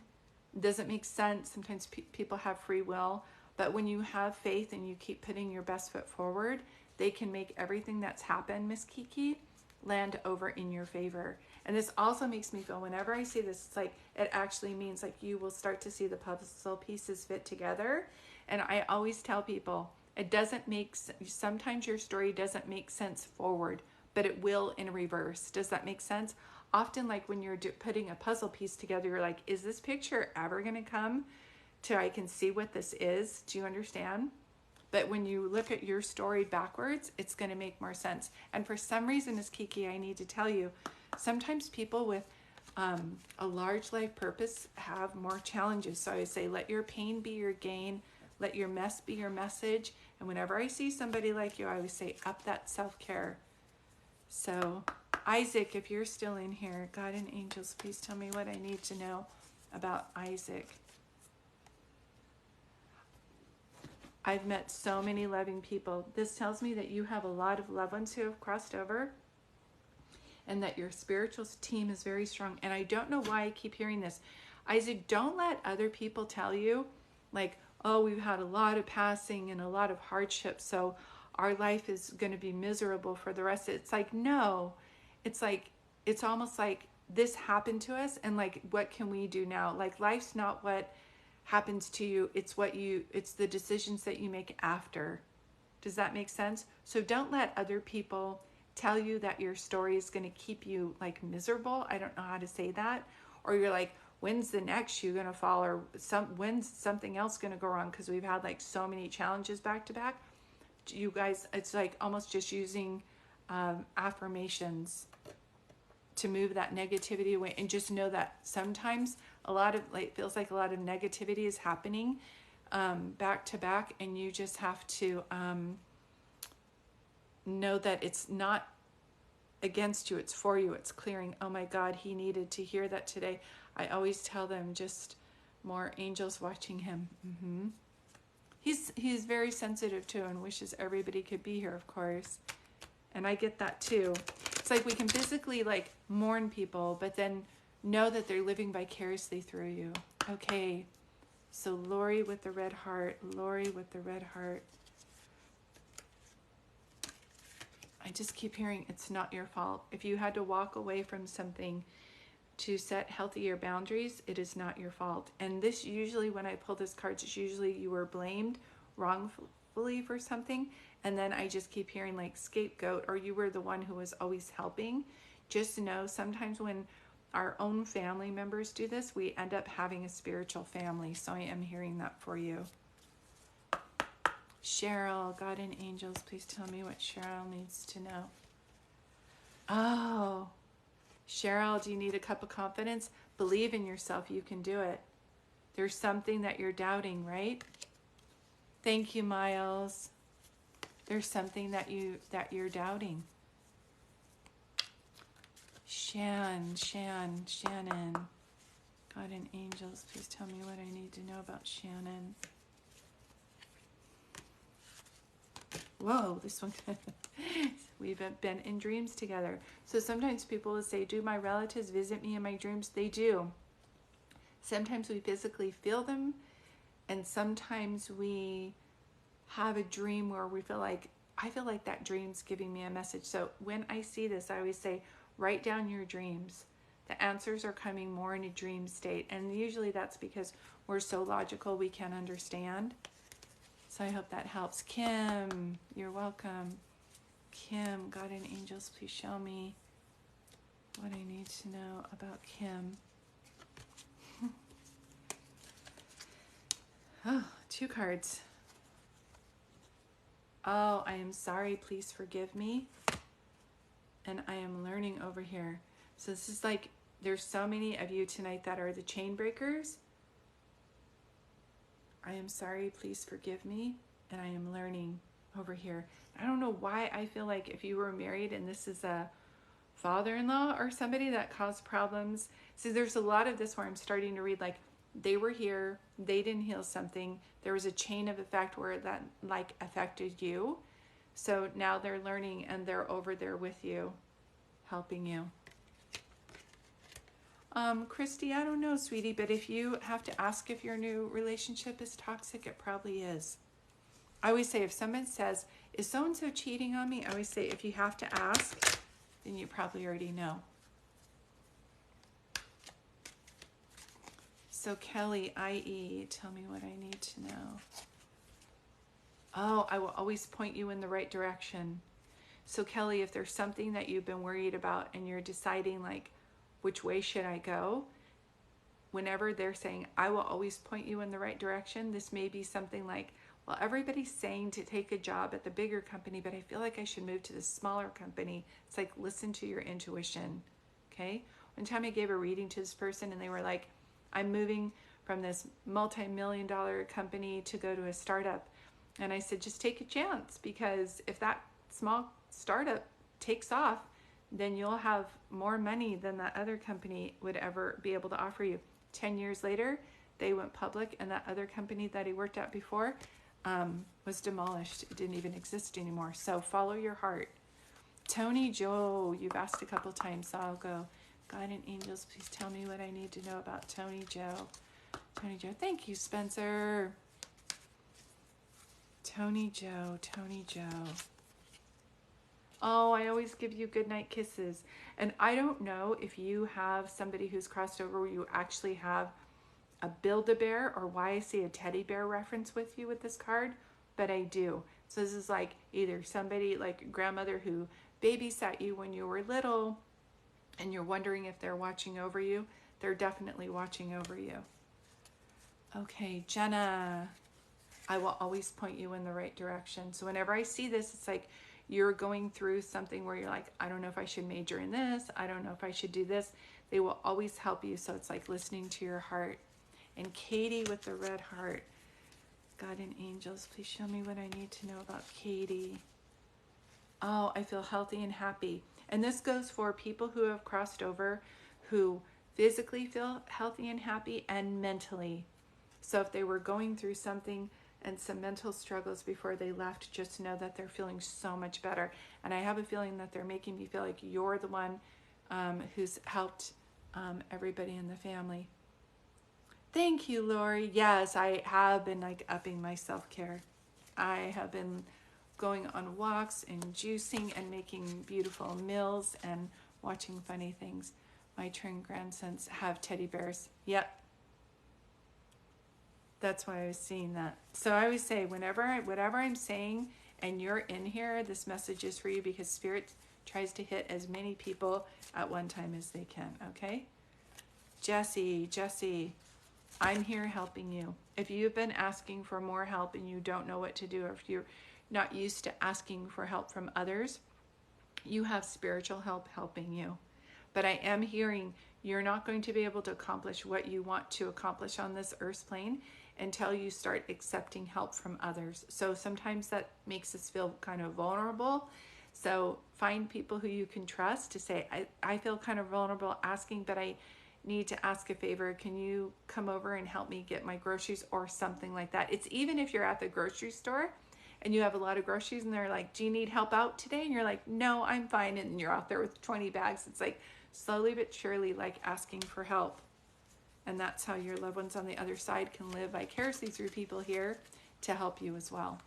doesn't make sense. Sometimes people have free will, but when you have faith and you keep putting your best foot forward, they can make everything that's happened, Miss Kiki, land over in your favor. And this also makes me feel, whenever I see this, it's like it actually means like you will start to see the puzzle pieces fit together. And I always tell people, it doesn't make, sometimes your story doesn't make sense forward, but it will in reverse. Does that make sense? Often, like when you're putting a puzzle piece together, you're like, is this picture ever going to come to I can see what this is? Do you understand? But when you look at your story backwards, it's going to make more sense. And for some reason, Miss Kiki, I need to tell you, sometimes people with a large life purpose have more challenges. So I would say, let your pain be your gain. Let your mess be your message. And whenever I see somebody like you, I always say, up that self-care. So Isaac, if you're still in here, God and angels, please tell me what I need to know about Isaac. I've met so many loving people. This tells me that you have a lot of loved ones who have crossed over and that your spiritual team is very strong. And I don't know why I keep hearing this. Isaac, don't let other people tell you, like, oh, we've had a lot of passing and a lot of hardship, so our life is going to be miserable for the rest of it. It's like, no. It's like, it's almost like this happened to us, and like, what can we do now? Like, life's not what happens to you, it's the decisions that you make after. Does that make sense? So don't let other people tell you that your story is going to keep you like miserable. I don't know how to say that. Or you're like, when's the next shoe going to fall? Or when's something else going to go wrong? Because we've had like so many challenges back to back. You guys, it's like almost just using affirmations to move that negativity away, and just know that sometimes a lot of, like, feels like a lot of negativity is happening back to back, and you just have to know that it's not against you, it's for you, it's clearing. Oh my God, he needed to hear that today. I always tell them, just more angels watching him. He's very sensitive too, and wishes everybody could be here, of course. And I get that too. It's like we can physically like mourn people, but then know that they're living vicariously through you. Okay, so Lori with the red heart, Lori with the red heart. I just keep hearing it's not your fault. If you had to walk away from something to set healthier boundaries, it is not your fault. And this usually, when I pull this card, it's usually you were blamed wrongfully for something. And then I just keep hearing like scapegoat, or you were the one who was always helping. Just know sometimes when our own family members do this, we end up having a spiritual family. So I am hearing that for you. Cheryl, God and angels, please tell me what Cheryl needs to know. Oh, Cheryl, do you need a cup of confidence? Believe in yourself. You can do it. There's something that you're doubting, right? Thank you, Miles. There's something that you're doubting. Shannon. God and angels, please tell me what I need to know about Shannon. Whoa, this one. We've been in dreams together. So sometimes people will say, do my relatives visit me in my dreams? They do. Sometimes we physically feel them, and sometimes we have a dream where we feel like, I feel like that dream's giving me a message. So when I see this, I always say, write down your dreams. The answers are coming more in a dream state. And usually that's because we're so logical we can't understand. So I hope that helps. Kim, you're welcome. Kim, God and angels, please show me what I need to know about Kim. Oh, 2 cards. Oh, I am sorry, please forgive me. And I am learning over here. So this is like, there's so many of you tonight that are the chain breakers. I am sorry, please forgive me. And I am learning over here. I don't know why I feel like if you were married and this is a father-in-law or somebody that caused problems. So there's a lot of this where I'm starting to read like they were here, they didn't heal something. There was a chain of effect where that like affected you. So now they're learning and they're over there with you, helping you. Christy, I don't know, sweetie, but if you have to ask if your new relationship is toxic, it probably is. I always say if someone says, is so-and-so cheating on me? I always say if you have to ask, then you probably already know. So Kelly, IE, tell me what I need to know. Oh, I will always point you in the right direction. So Kelly, if there's something that you've been worried about and you're deciding like, which way should I go? Whenever they're saying, I will always point you in the right direction, this may be something like, well, everybody's saying to take a job at the bigger company, but I feel like I should move to the smaller company. It's like, listen to your intuition, okay? One time I gave a reading to this person and they were like, I'm moving from this multi-million-dollar company to go to a startup. And I said, just take a chance, because if that small startup takes off, then you'll have more money than that other company would ever be able to offer you. 10 years later, they went public, and that other company that he worked at before was demolished. It didn't even exist anymore. So follow your heart. Tony Joe, you've asked a couple times, so I'll go. God and angels, please tell me what I need to know about Tony Joe. Tony Joe, thank you, Spencer. Tony Joe, Tony Joe. Oh, I always give you goodnight kisses. And I don't know if you have somebody who's crossed over where you actually have a Build-A-Bear, or why I see a teddy bear reference with you with this card, but I do. So this is like either somebody like grandmother who babysat you when you were little and you're wondering if they're watching over you. They're definitely watching over you. Okay, Jenna, I will always point you in the right direction. So whenever I see this, it's like you're going through something where you're like, I don't know if I should major in this. I don't know if I should do this. They will always help you. So it's like listening to your heart. And Katie with the red heart. God and angels, please show me what I need to know about Katie. Oh, I feel healthy and happy. And this goes for people who have crossed over, who physically feel healthy and happy, and mentally. So if they were going through something and some mental struggles before they left, just know that they're feeling so much better. And I have a feeling that they're making me feel like you're the one who's helped everybody in the family. Thank you, Lori. Yes, I have been like upping my self-care. I have been going on walks and juicing and making beautiful meals and watching funny things. My twin grandsons have teddy bears. Yep. That's why I was seeing that. So I always say, whatever I'm saying and you're in here, this message is for you, because Spirit tries to hit as many people at one time as they can, okay? Jesse, I'm here helping you. If you've been asking for more help and you don't know what to do, or if you're not used to asking for help from others, you have spiritual help helping you. But I am hearing you're not going to be able to accomplish what you want to accomplish on this earth plane until you start accepting help from others. So sometimes that makes us feel kind of vulnerable. So find people who you can trust to say, I feel kind of vulnerable asking, but I need to ask a favor. Can you come over and help me get my groceries, or something like that? It's even if you're at the grocery store and you have a lot of groceries and they're like, do you need help out today? And you're like, no, I'm fine. And you're out there with 20 bags. It's like slowly but surely, like asking for help. And that's how your loved ones on the other side can live vicariously through people here to help you as well.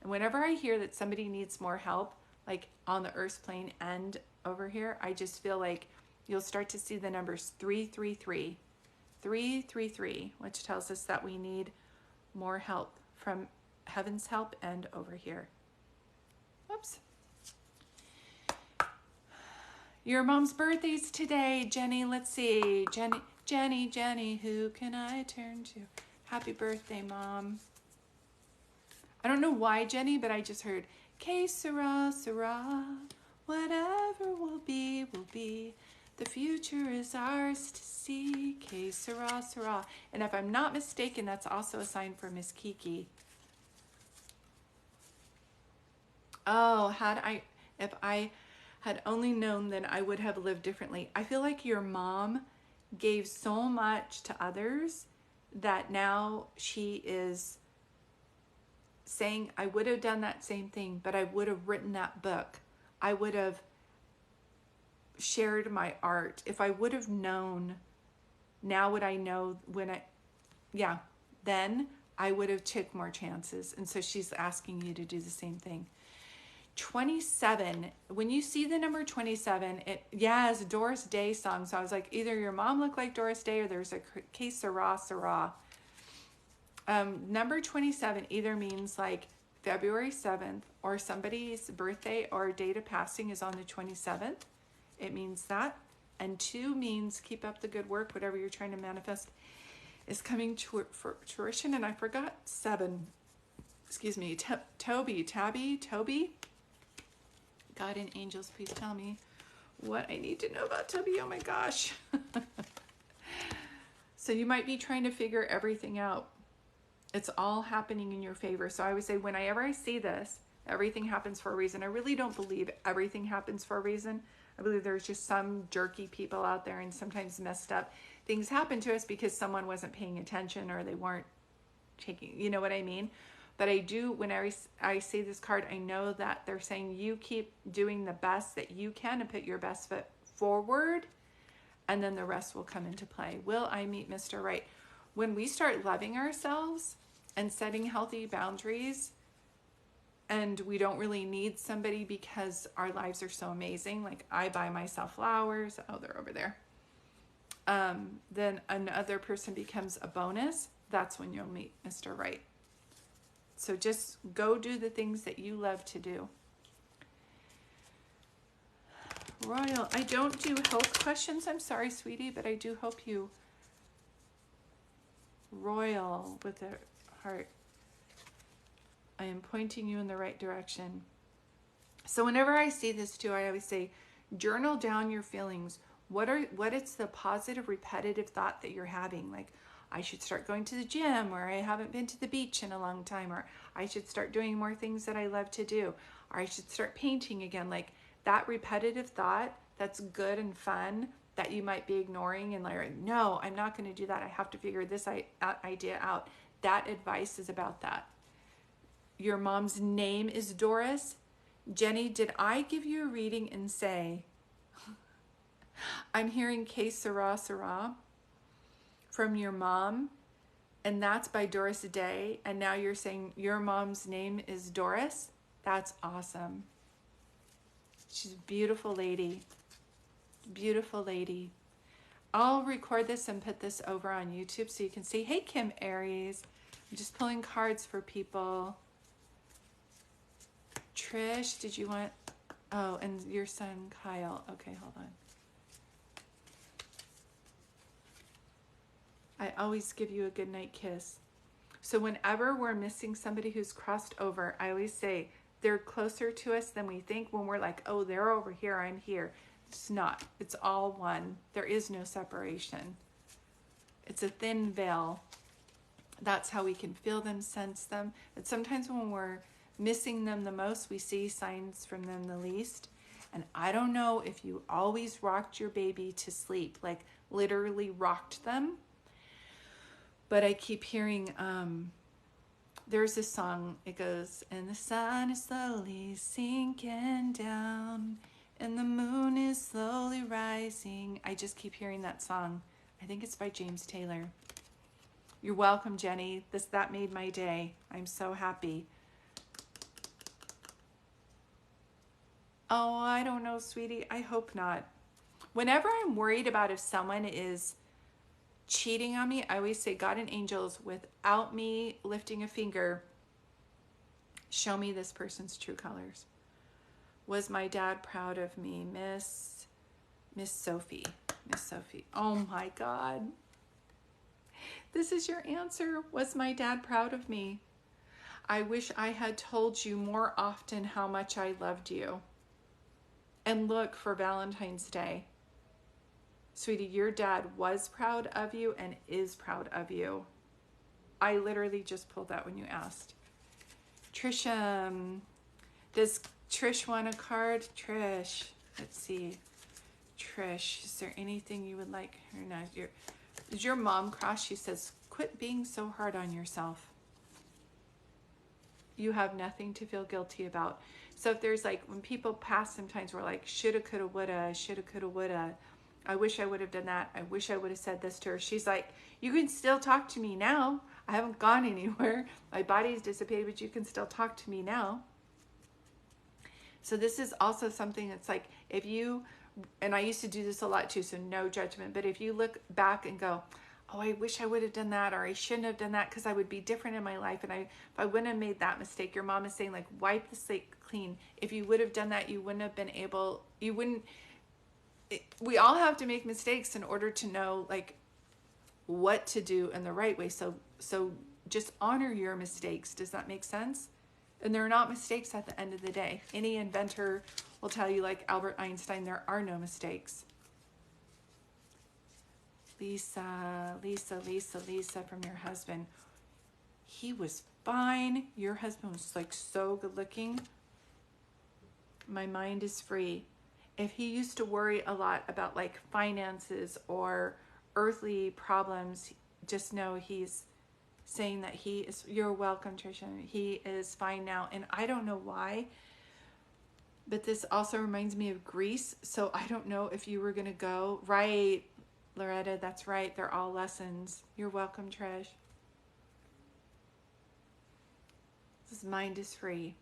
And whenever I hear that somebody needs more help, like on the earth plane and over here, I just feel like you'll start to see the numbers 333, 333, which tells us that we need more help from heaven's help and over here. Whoops. Your mom's birthday's today, Jenny. Let's see. Jenny, who can I turn to? Happy birthday, Mom. I don't know why, Jenny, but I just heard, que sera, sera, whatever will be, will be. The future is ours to see, que sera, sera. And if I'm not mistaken, that's also a sign for Miss Kiki. Oh, if I had only known, then I would have lived differently. I feel like your mom gave so much to others that now she is saying, I would have done that same thing, but I would have written that book. I would have shared my art. If I would have known, now would I know then I would have took more chances. And so she's asking you to do the same thing. 27, when you see the number 27, it's a Doris Day song. So I was like, either your mom looked like Doris Day or there's a que sera, sera. Number 27 either means like February 7th, or somebody's birthday or date of passing is on the 27th. It means that. And 2 means keep up the good work, whatever you're trying to manifest is coming to fruition. And I forgot 7. Excuse me, Toby. God and angels, please tell me what I need to know about Toby. Oh my gosh. So you might be trying to figure everything out. It's all happening in your favor. So I would say whenever I see this, everything happens for a reason. I really don't believe everything happens for a reason. I believe there's just some jerky people out there, and sometimes messed up things happen to us because someone wasn't paying attention or they weren't taking, you know what I mean? But I do, when I see this card, I know that they're saying you keep doing the best that you can and put your best foot forward, and then the rest will come into play. Will I meet Mr. Right? When we start loving ourselves and setting healthy boundaries, and we don't really need somebody because our lives are so amazing, like I buy myself flowers, oh, they're over there, then another person becomes a bonus. That's when you'll meet Mr. Right. So just go do the things that you love to do. Royal, I don't do health questions. I'm sorry, sweetie, but I do hope you. Royal with a heart. I am pointing you in the right direction. So whenever I see this too, I always say, journal down your feelings. What is the positive, repetitive thought that you're having? Like, I should start going to the gym, or I haven't been to the beach in a long time, or I should start doing more things that I love to do, or I should start painting again. Like that repetitive thought that's good and fun that you might be ignoring and like, no, I'm not going to do that. I have to figure this idea out. That advice is about that. Your mom's name is Doris. Jenny, did I give you a reading and say, I'm hearing Que Sera Sera from your mom, and that's by Doris Day. And now you're saying your mom's name is Doris. That's awesome. She's a beautiful lady. Beautiful lady. I'll record this and put this over on YouTube so you can see. Hey, Kim Aries. I'm just pulling cards for people. Trish, did you want... Oh, and your son, Kyle. Okay, hold on. I always give you a goodnight kiss. So whenever we're missing somebody who's crossed over, I always say they're closer to us than we think. When we're like, oh, they're over here, I'm here. It's not. It's all one. There is no separation. It's a thin veil. That's how we can feel them, sense them. But sometimes when we're missing them the most, we see signs from them the least. And I don't know if you always rocked your baby to sleep, like literally rocked them. But I keep hearing, there's this song, it goes, and the sun is slowly sinking down, and the moon is slowly rising. I just keep hearing that song. I think it's by James Taylor. You're welcome, Jenny. That made my day. I'm so happy. Oh, I don't know, sweetie. I hope not. Whenever I'm worried about if someone is cheating on me, I always say, God and angels, without me lifting a finger, show me this person's true colors. Was my dad proud of me? Miss Sophie. Miss Sophie. Oh my God. This is your answer. Was my dad proud of me? I wish I had told you more often how much I loved you. And look, for Valentine's Day, sweetie, your dad was proud of you and is proud of you. I literally just pulled that when you asked. Trisha, does Trish want a card? Trish, let's see. Trish, is there anything you would like or not? Is your mom cross? She says, quit being so hard on yourself. You have nothing to feel guilty about. So if there's like, when people pass, sometimes we're like, shoulda, coulda, woulda, shoulda, coulda, woulda. I wish I would have done that. I wish I would have said this to her. She's like, you can still talk to me now. I haven't gone anywhere. My body's dissipated, but you can still talk to me now. So this is also something that's like, if you, and I used to do this a lot too, so no judgment, but if you look back and go, oh, I wish I would have done that, or I shouldn't have done that because I would be different in my life, and if I wouldn't have made that mistake, your mom is saying, like, wipe the slate clean. If you would have done that, you wouldn't have been able, we all have to make mistakes in order to know, like, what to do in the right way. So just honor your mistakes. Does that make sense? And they're not mistakes at the end of the day. Any inventor will tell you, like Albert Einstein, there are no mistakes. Lisa from your husband. He was fine. Your husband was like so good looking. My mind is free. If he used to worry a lot about like finances or earthly problems, just know he's saying that he is, you're welcome, Trisha. He is fine now. And I don't know why, but this also reminds me of Greece. So I don't know if you were going to go. Right, Loretta, that's right. They're all lessons. You're welcome, Trish. His mind is free.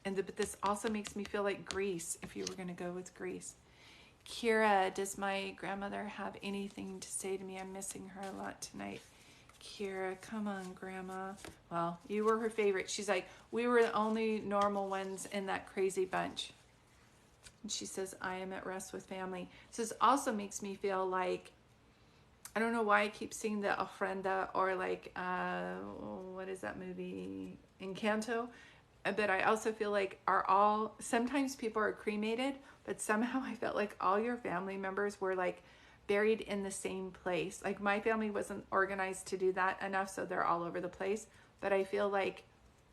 But this also makes me feel like Greece, if you were going to go with Greece. Kira, does my grandmother have anything to say to me? I'm missing her a lot tonight. Kira, come on, Grandma. Well, you were her favorite. She's like, we were the only normal ones in that crazy bunch. And she says, I am at rest with family. So this also makes me feel like, I don't know why I keep seeing the Ofrenda, or like, what is that movie? Encanto. But I also feel like sometimes people are cremated, but somehow I felt like all your family members were like buried in the same place. Like my family wasn't organized to do that enough, so they're all over the place. But I feel like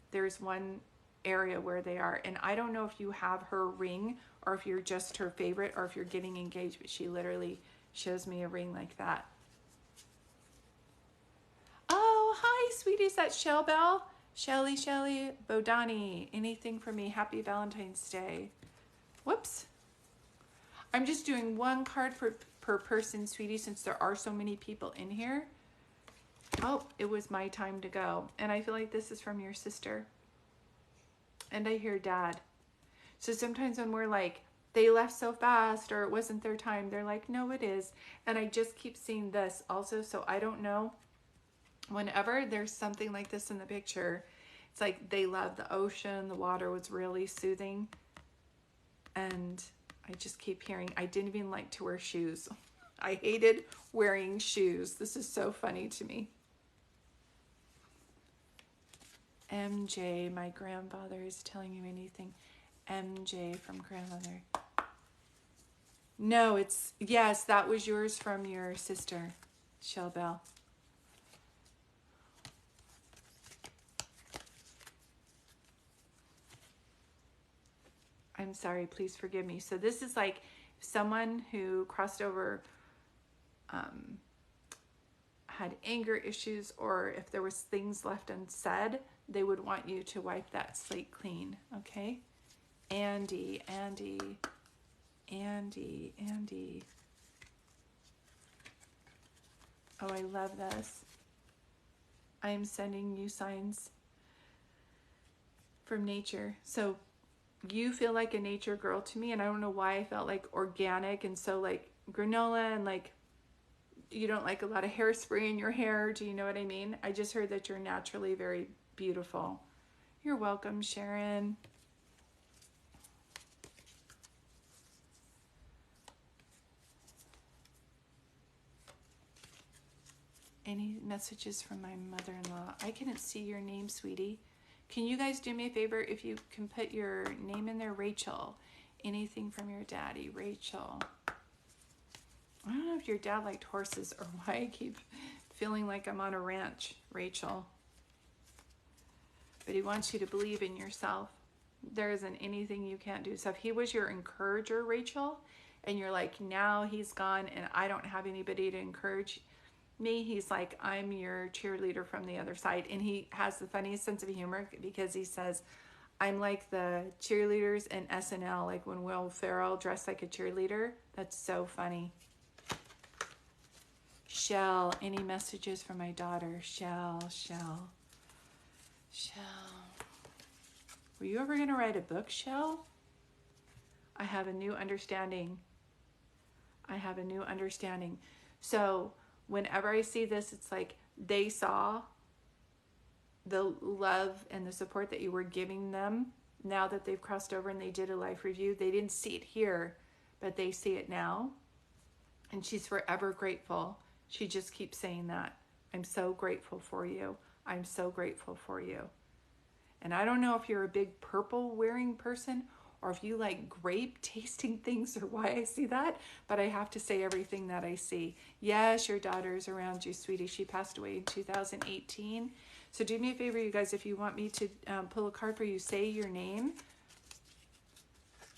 there's one area where they are. And I don't know if you have her ring or if you're just her favorite or if you're getting engaged, but she literally shows me a ring like that. Oh, hi, sweetie. Is that Shell Bell? Shelly, Bodani, anything for me? Happy Valentine's Day. Whoops. I'm just doing one card per person, sweetie, since there are so many people in here. Oh, it was my time to go. And I feel like this is from your sister. And I hear dad. So sometimes when we're like, they left so fast or it wasn't their time, they're like, no, it is. And I just keep seeing this also. So I don't know. Whenever there's something like this in the picture, it's like they love the ocean. The water was really soothing. And I just keep hearing, I didn't even like to wear shoes. I hated wearing shoes. This is so funny to me. MJ, my grandfather is telling you anything. MJ from grandmother. No, it's, yes, that was yours from your sister, Shell Bell. I'm sorry, please forgive me. So this is like someone who crossed over, had anger issues, or if there was things left unsaid, they would want you to wipe that slate clean, okay? Andy, Andy, Andy, Andy. Oh, I love this. I am sending you signs from nature. So you feel like a nature girl to me, and I don't know why I felt like organic and so like granola, and like you don't like a lot of hairspray in your hair. Do you know what I mean? I just heard that you're naturally very beautiful. You're welcome, Sharon. Any messages from my mother-in-law? I couldn't see your name, sweetie. Can you guys do me a favor if you can put your name in there? Rachel. Anything from your daddy? Rachel. I don't know if your dad liked horses or why I keep feeling like I'm on a ranch, Rachel. But he wants you to believe in yourself. There isn't anything you can't do. So if he was your encourager, Rachel, and you're like, now he's gone and I don't have anybody to encourage me, he's like, I'm your cheerleader from the other side. And he has the funniest sense of humor because he says, I'm like the cheerleaders in SNL, like when Will Ferrell dressed like a cheerleader. That's so funny. Shell, any messages from my daughter? Shell. Were you ever going to write a book, Shell? I have a new understanding. So whenever I see this, it's like they saw the love and the support that you were giving them now that they've crossed over and they did a life review. They didn't see it here, but they see it now. And she's forever grateful. She just keeps saying that. I'm so grateful for you. I'm so grateful for you. And I don't know if you're a big purple wearing person or if you like grape tasting things or why I see that, but I have to say everything that I see. Yes, your daughter is around you, sweetie. She passed away in 2018. So do me a favor, you guys, if you want me to pull a card for you, say your name.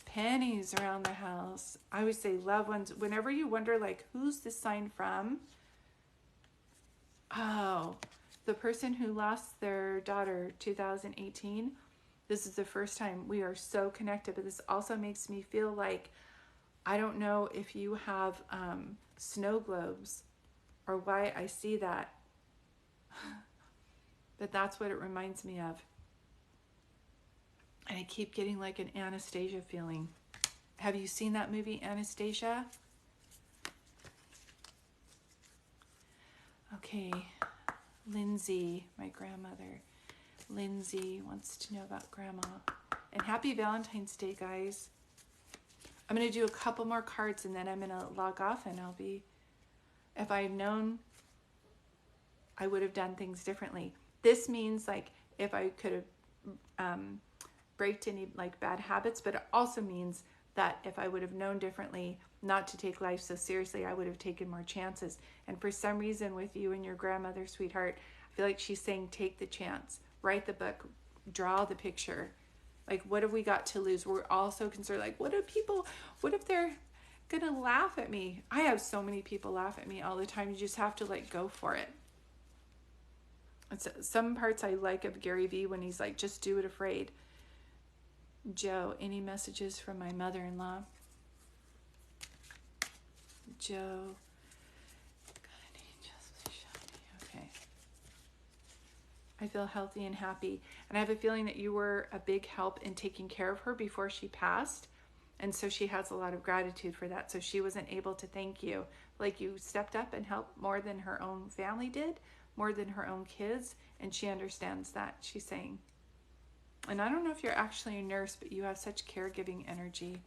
Pennies around the house. I would say loved ones. Whenever you wonder, like, who's this sign from? Oh, the person who lost their daughter 2018. This is the first time we are so connected, but this also makes me feel like, I don't know if you have snow globes or why I see that, but that's what it reminds me of. And I keep getting like an Anastasia feeling. Have you seen that movie, Anastasia? Okay, Lindsay, my grandmother. Lindsay wants to know about Grandma. And happy Valentine's Day, guys. I'm going to do a couple more cards and then I'm going to log off and I'll be... If I had known, I would have done things differently. This means like if I could have braked any like bad habits, but it also means that if I would have known differently not to take life so seriously, I would have taken more chances. And for some reason with you and your grandmother, sweetheart, I feel like she's saying take the chance. Write the book, draw the picture. Like, what have we got to lose? We're all so concerned. Like, what if they're going to laugh at me? I have so many people laugh at me all the time. You just have to, like, go for it. It's, some parts I like of Gary Vee when he's like, just do it afraid. Joe, any messages from my mother-in-law? Joe. God, angels, please show me. Okay. I feel healthy and happy. And I have a feeling that you were a big help in taking care of her before she passed. And so she has a lot of gratitude for that. So she wasn't able to thank you. Like you stepped up and helped more than her own family did, more than her own kids. And she understands that, she's saying. And I don't know if you're actually a nurse, but you have such caregiving energy.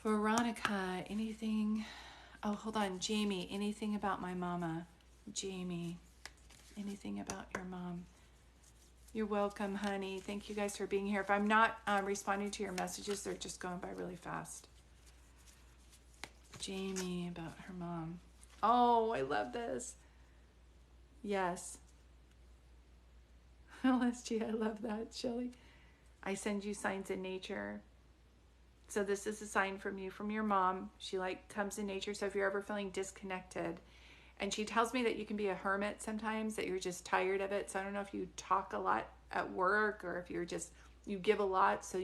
Veronica, anything? Oh, hold on. Jamie, anything about my mama? Jamie, anything about your mom? You're welcome, honey. Thank you guys for being here. If I'm not responding to your messages, they're just going by really fast. Jamie, about her mom. Oh, I love this. Yes. LSG, I love that, Shelly. I send you signs in nature. So this is a sign from you, from your mom. She like comes in nature. So if you're ever feeling disconnected, and she tells me that you can be a hermit sometimes, that you're just tired of it. So I don't know if you talk a lot at work or if you're just, you give a lot. So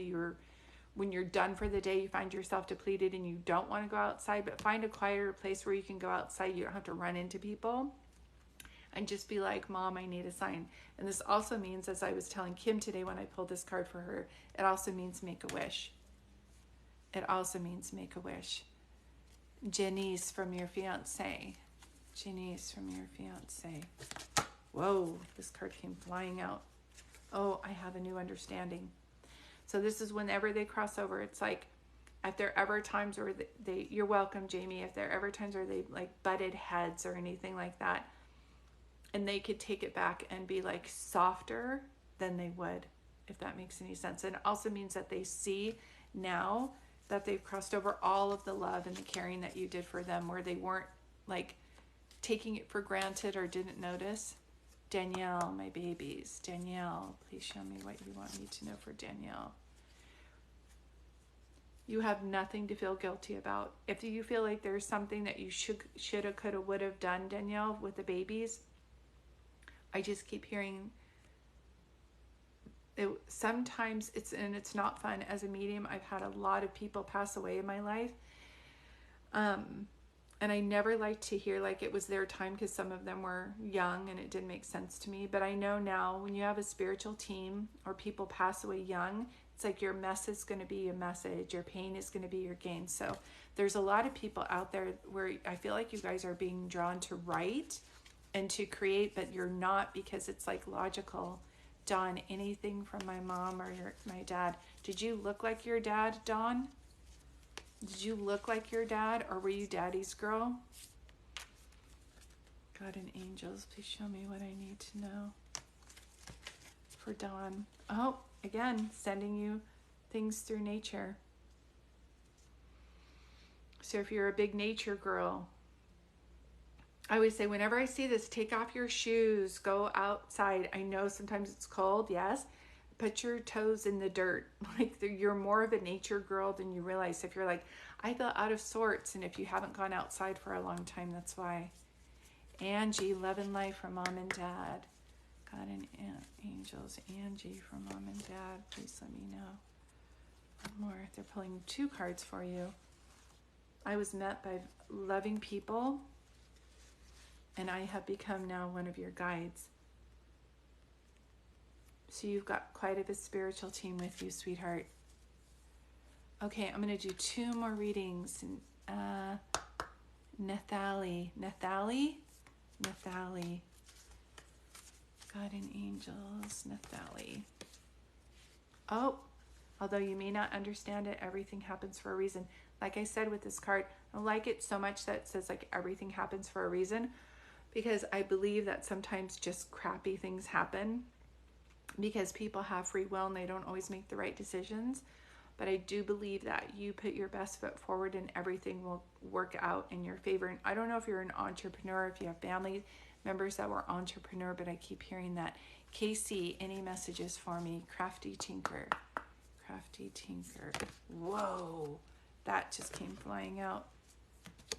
when you're done for the day, you find yourself depleted and you don't want to go outside, but find a quieter place where you can go outside. You don't have to run into people and just be like, Mom, I need a sign. And this also means, as I was telling Kim today when I pulled this card for her, it also means make a wish. It also means make a wish. Janice from your fiance. Janice from your fiance. Whoa, this card came flying out. Oh, I have a new understanding. So this is whenever they cross over. It's like if there ever times where they you're welcome, Jamie. If there ever times where they like butted heads or anything like that, and they could take it back and be like softer than they would, if that makes any sense. And it also means that they see now that they've crossed over all of the love and the caring that you did for them, where they weren't like taking it for granted or didn't notice. Danielle, my babies. Danielle, please show me what you want me to know for Danielle. You have nothing to feel guilty about. If you feel like there's something that you shoulda, coulda, would have done, Danielle, with the babies, I just keep hearing it. Sometimes it's not fun. As a medium, I've had a lot of people pass away in my life. And I never liked to hear like it was their time because some of them were young and it didn't make sense to me. But I know now when you have a spiritual team or people pass away young, it's like your mess is going to be a message. Your pain is going to be your gain. So there's a lot of people out there where I feel like you guys are being drawn to write and to create, but you're not, because it's like logical. Dawn, anything from my mom or my dad? Did you look like your dad, Dawn? Did you look like your dad, or were you daddy's girl? God and angels, please show me what I need to know for Dawn. Oh, again, sending you things through nature. So if you're a big nature girl, I always say, whenever I see this, take off your shoes, go outside. I know sometimes it's cold, yes. Put your toes in the dirt. Like you're more of a nature girl than you realize. If you're like, I feel out of sorts, and if you haven't gone outside for a long time, that's why. Angie, love and life from mom and dad. God and angels. Angie from mom and dad, please let me know. One more. They're pulling 2 cards for you. I was met by loving people, and I have become now one of your guides. So you've got quite a spiritual team with you, sweetheart. Okay, I'm going to do 2 more readings. Nathalie. God and angels, Nathalie. Oh, although you may not understand it, everything happens for a reason. Like I said with this card, I like it so much that it says like everything happens for a reason, because I believe that sometimes just crappy things happen because people have free will and they don't always make the right decisions. But I do believe that you put your best foot forward and everything will work out in your favor. And I don't know if you're an entrepreneur, if you have family members that were entrepreneur, but I keep hearing that. Casey, any messages for me? Crafty Tinker. Whoa, that just came flying out.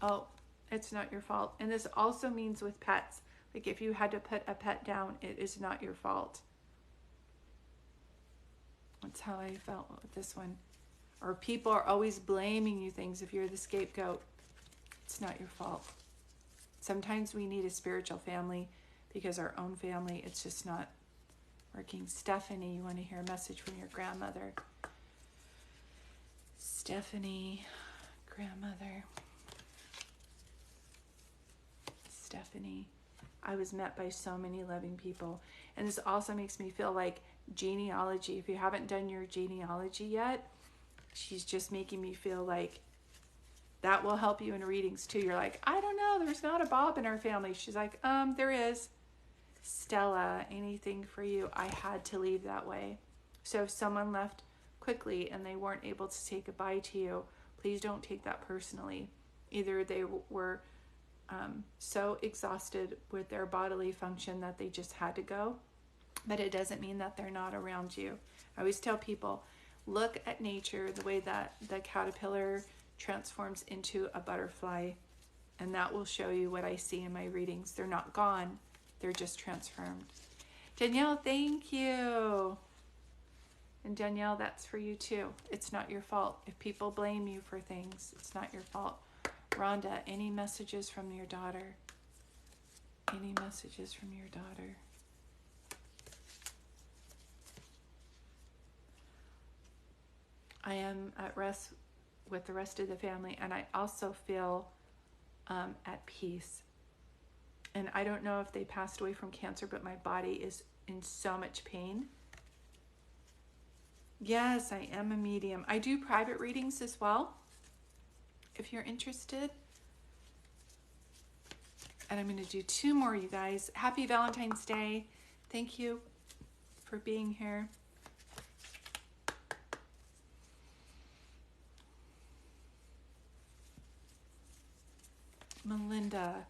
Oh, it's not your fault. And this also means with pets. Like if you had to put a pet down, it is not your fault. That's how I felt with this one. Or people are always blaming you things if you're the scapegoat. It's not your fault. Sometimes we need a spiritual family because our own family, it's just not working. Stephanie, you want to hear a message from your grandmother? Stephanie, grandmother. Stephanie, I was met by so many loving people. And this also makes me feel like genealogy. If you haven't done your genealogy yet, she's just making me feel like that will help you in readings too. You're like, I don't know, there's not a Bob in our family. She's like, there is. Stella, anything for you. I had to leave that way. So if someone left quickly and they weren't able to say goodbye to you, please don't take that personally. Either they were so exhausted with their bodily function that they just had to go, but it doesn't mean that they're not around you. I always tell people, look at nature, the way that the caterpillar transforms into a butterfly, and that will show you what I see in my readings. They're not gone, they're just transformed. Danielle, thank you. And Danielle, that's for you too. It's not your fault. If people blame you for things, it's not your fault. Rhonda, any messages from your daughter? Any messages from your daughter? I am at rest with the rest of the family, and I also feel at peace. And I don't know if they passed away from cancer, but my body is in so much pain. Yes, I am a medium. I do private readings as well, if you're interested. And I'm going to do 2 more, you guys. Happy Valentine's Day. Thank you for being here. Melinda.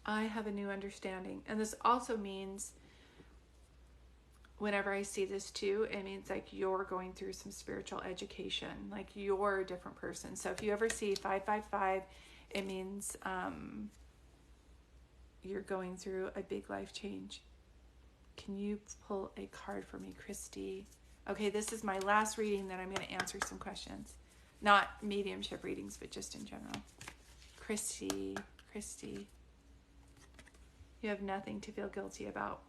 I have a new understanding. And this also means, whenever I see this too, it means like you're going through some spiritual education, like you're a different person. So if you ever see 555, it means you're going through a big life change. Can you pull a card for me, Christy? Okay, this is my last reading, then I'm going to answer some questions. Not mediumship readings, but just in general. Christy, you have nothing to feel guilty about.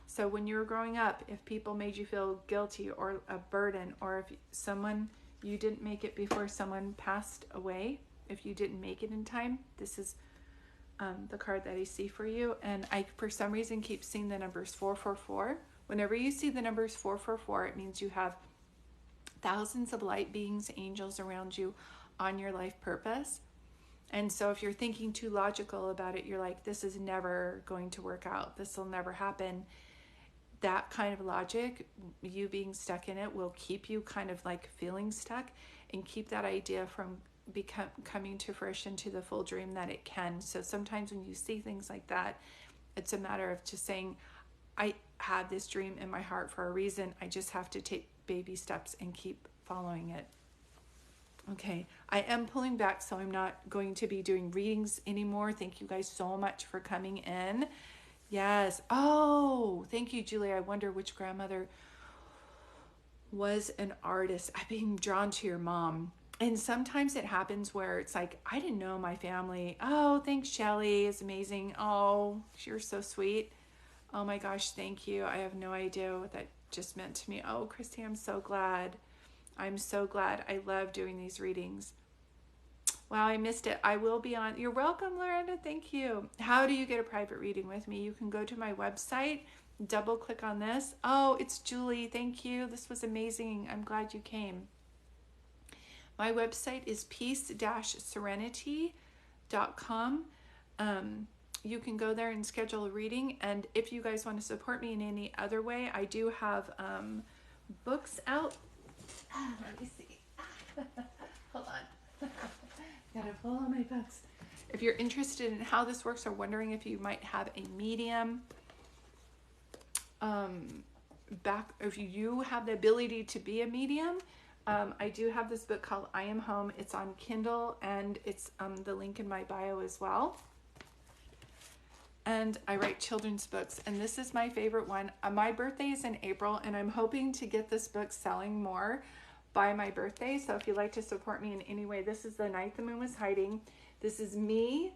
So when you were growing up, if people made you feel guilty or a burden, or if someone, you didn't make it before someone passed away, if you didn't make it in time, this is the card that I see for you. And I, for some reason, keep seeing the numbers 444. Whenever you see the numbers 444, it means you have thousands of light beings, angels around you on your life purpose. And so if you're thinking too logical about it, you're like, this is never going to work out. This will never happen. That kind of logic, you being stuck in it, will keep you kind of like feeling stuck and keep that idea from coming to fruition to the full dream that it can. So sometimes when you see things like that, it's a matter of just saying, I had this dream in my heart for a reason. I just have to take baby steps and keep following it. Okay, I am pulling back, so I'm not going to be doing readings anymore. Thank you guys so much for coming in. Yes. Oh, thank you, Julie. I wonder which grandmother was an artist. I'm being drawn to your mom. And sometimes it happens where it's like, I didn't know my family. Oh, thanks, Shelly. It's amazing. Oh, you're so sweet. Oh my gosh, thank you. I have no idea what that just meant to me. Oh, Christy, I'm so glad. I'm so glad. I love doing these readings. Wow, I missed it. I will be on. You're welcome, Loretta. Thank you. How do you get a private reading with me? You can go to my website, double click on this. Oh, it's Julie. Thank you. This was amazing. I'm glad you came. My website is peace-serenity.com. You can go there and schedule a reading. And if you guys want to support me in any other way, I do have books out. Let me see. Hold on. Gotta pull all my books. If you're interested in how this works or wondering if you might have a medium, if you have the ability to be a medium, I do have this book called I Am Home. It's on Kindle, and it's the link in my bio as well. and I write children's books. And this is my favorite one. My birthday is in April, and I'm hoping to get this book selling more by my birthday. So if you'd like to support me in any way, this is The Night the Moon Was Hiding. This is me,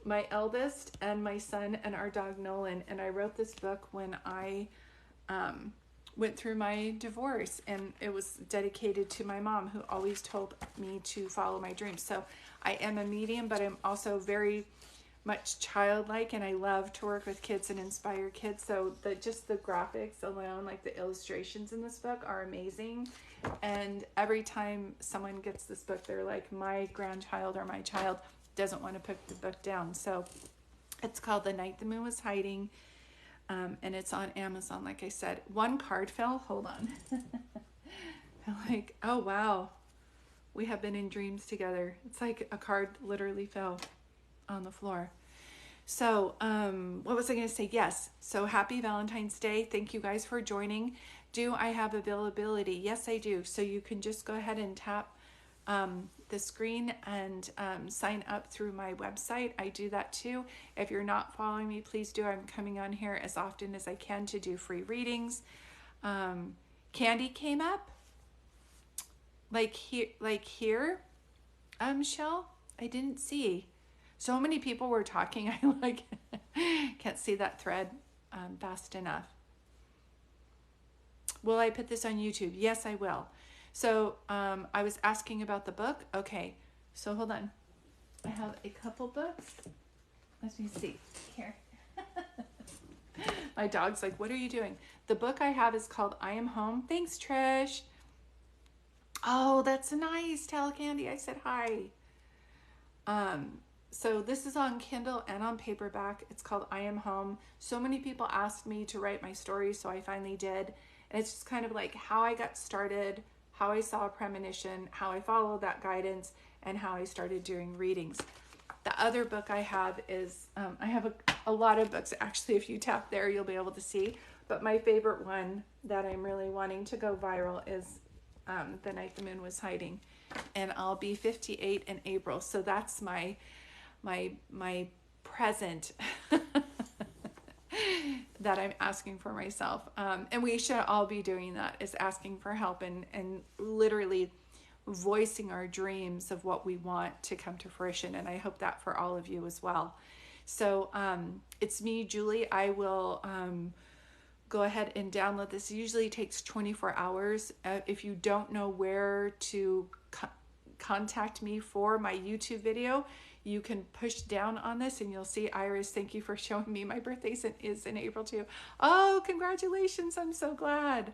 my eldest, and my son, and our dog Nolan. And I wrote this book when I went through my divorce, and it was dedicated to my mom, who always told me to follow my dreams. So I am a medium, but I'm also very much childlike, and I love to work with kids and inspire kids. So just the graphics alone, like the illustrations in this book, are amazing. And every time someone gets this book, they're like, my grandchild or my child doesn't want to put the book down. So it's called The Night the Moon Was Hiding, and it's on Amazon, like I said. One card fell. Hold on. I'm like, oh wow, we have been in dreams together. It's like a card literally fell on the floor. So what was I going to say? Yes. So happy Valentine's Day. Thank you guys for joining. Do I have availability? Yes, I do. So you can just go ahead and tap the screen and sign up through my website. I do that too. If you're not following me, please do. I'm coming on here as often as I can to do free readings. Candy came up like here. Shell, I didn't see. So many people were talking. I like can't see that thread fast enough. Will I put this on YouTube? Yes, I will. So I was asking about the book. Okay, so hold on. I have a couple books. Let me see here. My dog's like, what are you doing? The book I have is called I Am Home. Thanks, Trish. Oh, that's nice. Tell Candy I said hi. So this is on Kindle and on paperback. It's called I Am Home. So many people asked me to write my story, so I finally did. And it's just kind of like how I got started, how I saw a premonition, how I followed that guidance, and how I started doing readings. The other book I have is, I have a lot of books. Actually, if you tap there, you'll be able to see. But my favorite one that I'm really wanting to go viral is The Night the Moon Was Hiding. And I'll be 58 in April. So that's my present that I'm asking for myself. And we should all be doing that, is asking for help and literally voicing our dreams of what we want to come to fruition. And I hope that for all of you as well. So it's me, Julie. I will go ahead and download this. It usually takes 24 hours. If you don't know where to contact me for my YouTube video, you can push down on this and you'll see Iris. Thank you for showing me. My birthday is in April too. Oh, congratulations. I'm so glad.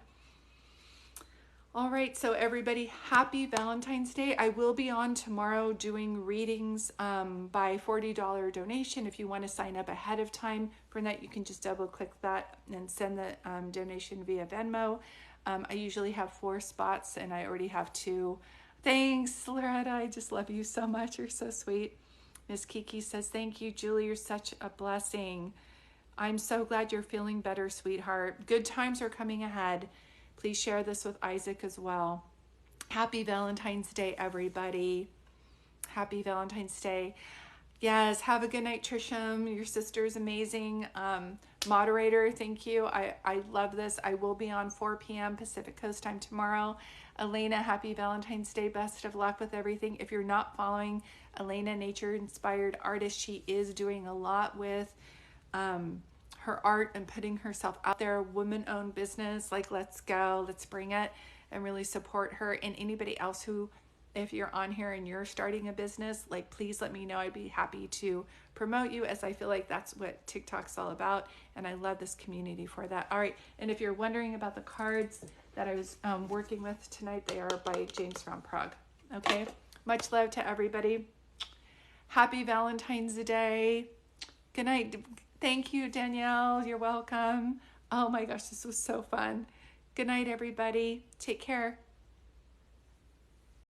All right. So everybody, happy Valentine's Day. I will be on tomorrow doing readings by $40 donation. If you want to sign up ahead of time for that, you can just double click that and send the donation via Venmo. I usually have 4 spots and I already have 2. Thanks, Loretta. I just love you so much. You're so sweet. Miss Kiki says, thank you, Julie. You're such a blessing. I'm so glad you're feeling better, sweetheart. Good times are coming ahead. Please share this with Isaac as well. Happy Valentine's Day, everybody. Happy Valentine's Day. Yes, have a good night, Trisham. Your sister is amazing. Moderator, thank you. I love this. I will be on 4 p.m. Pacific Coast time tomorrow. Elena, happy Valentine's Day. Best of luck with everything. If you're not following Elena, nature-inspired artist, she is doing a lot with her art and putting herself out there. Woman-owned business, like let's go, let's bring it, and really support her. And anybody else who, if you're on here and you're starting a business, like please let me know. I'd be happy to promote you, as I feel like that's what TikTok's all about. And I love this community for that. All right. And if you're wondering about the cards that I was working with tonight, they are by James from Prague. Okay. Much love to everybody. Happy Valentine's Day. Good night. Thank you, Danielle. You're welcome. Oh my gosh, this was so fun. Good night, everybody. Take care.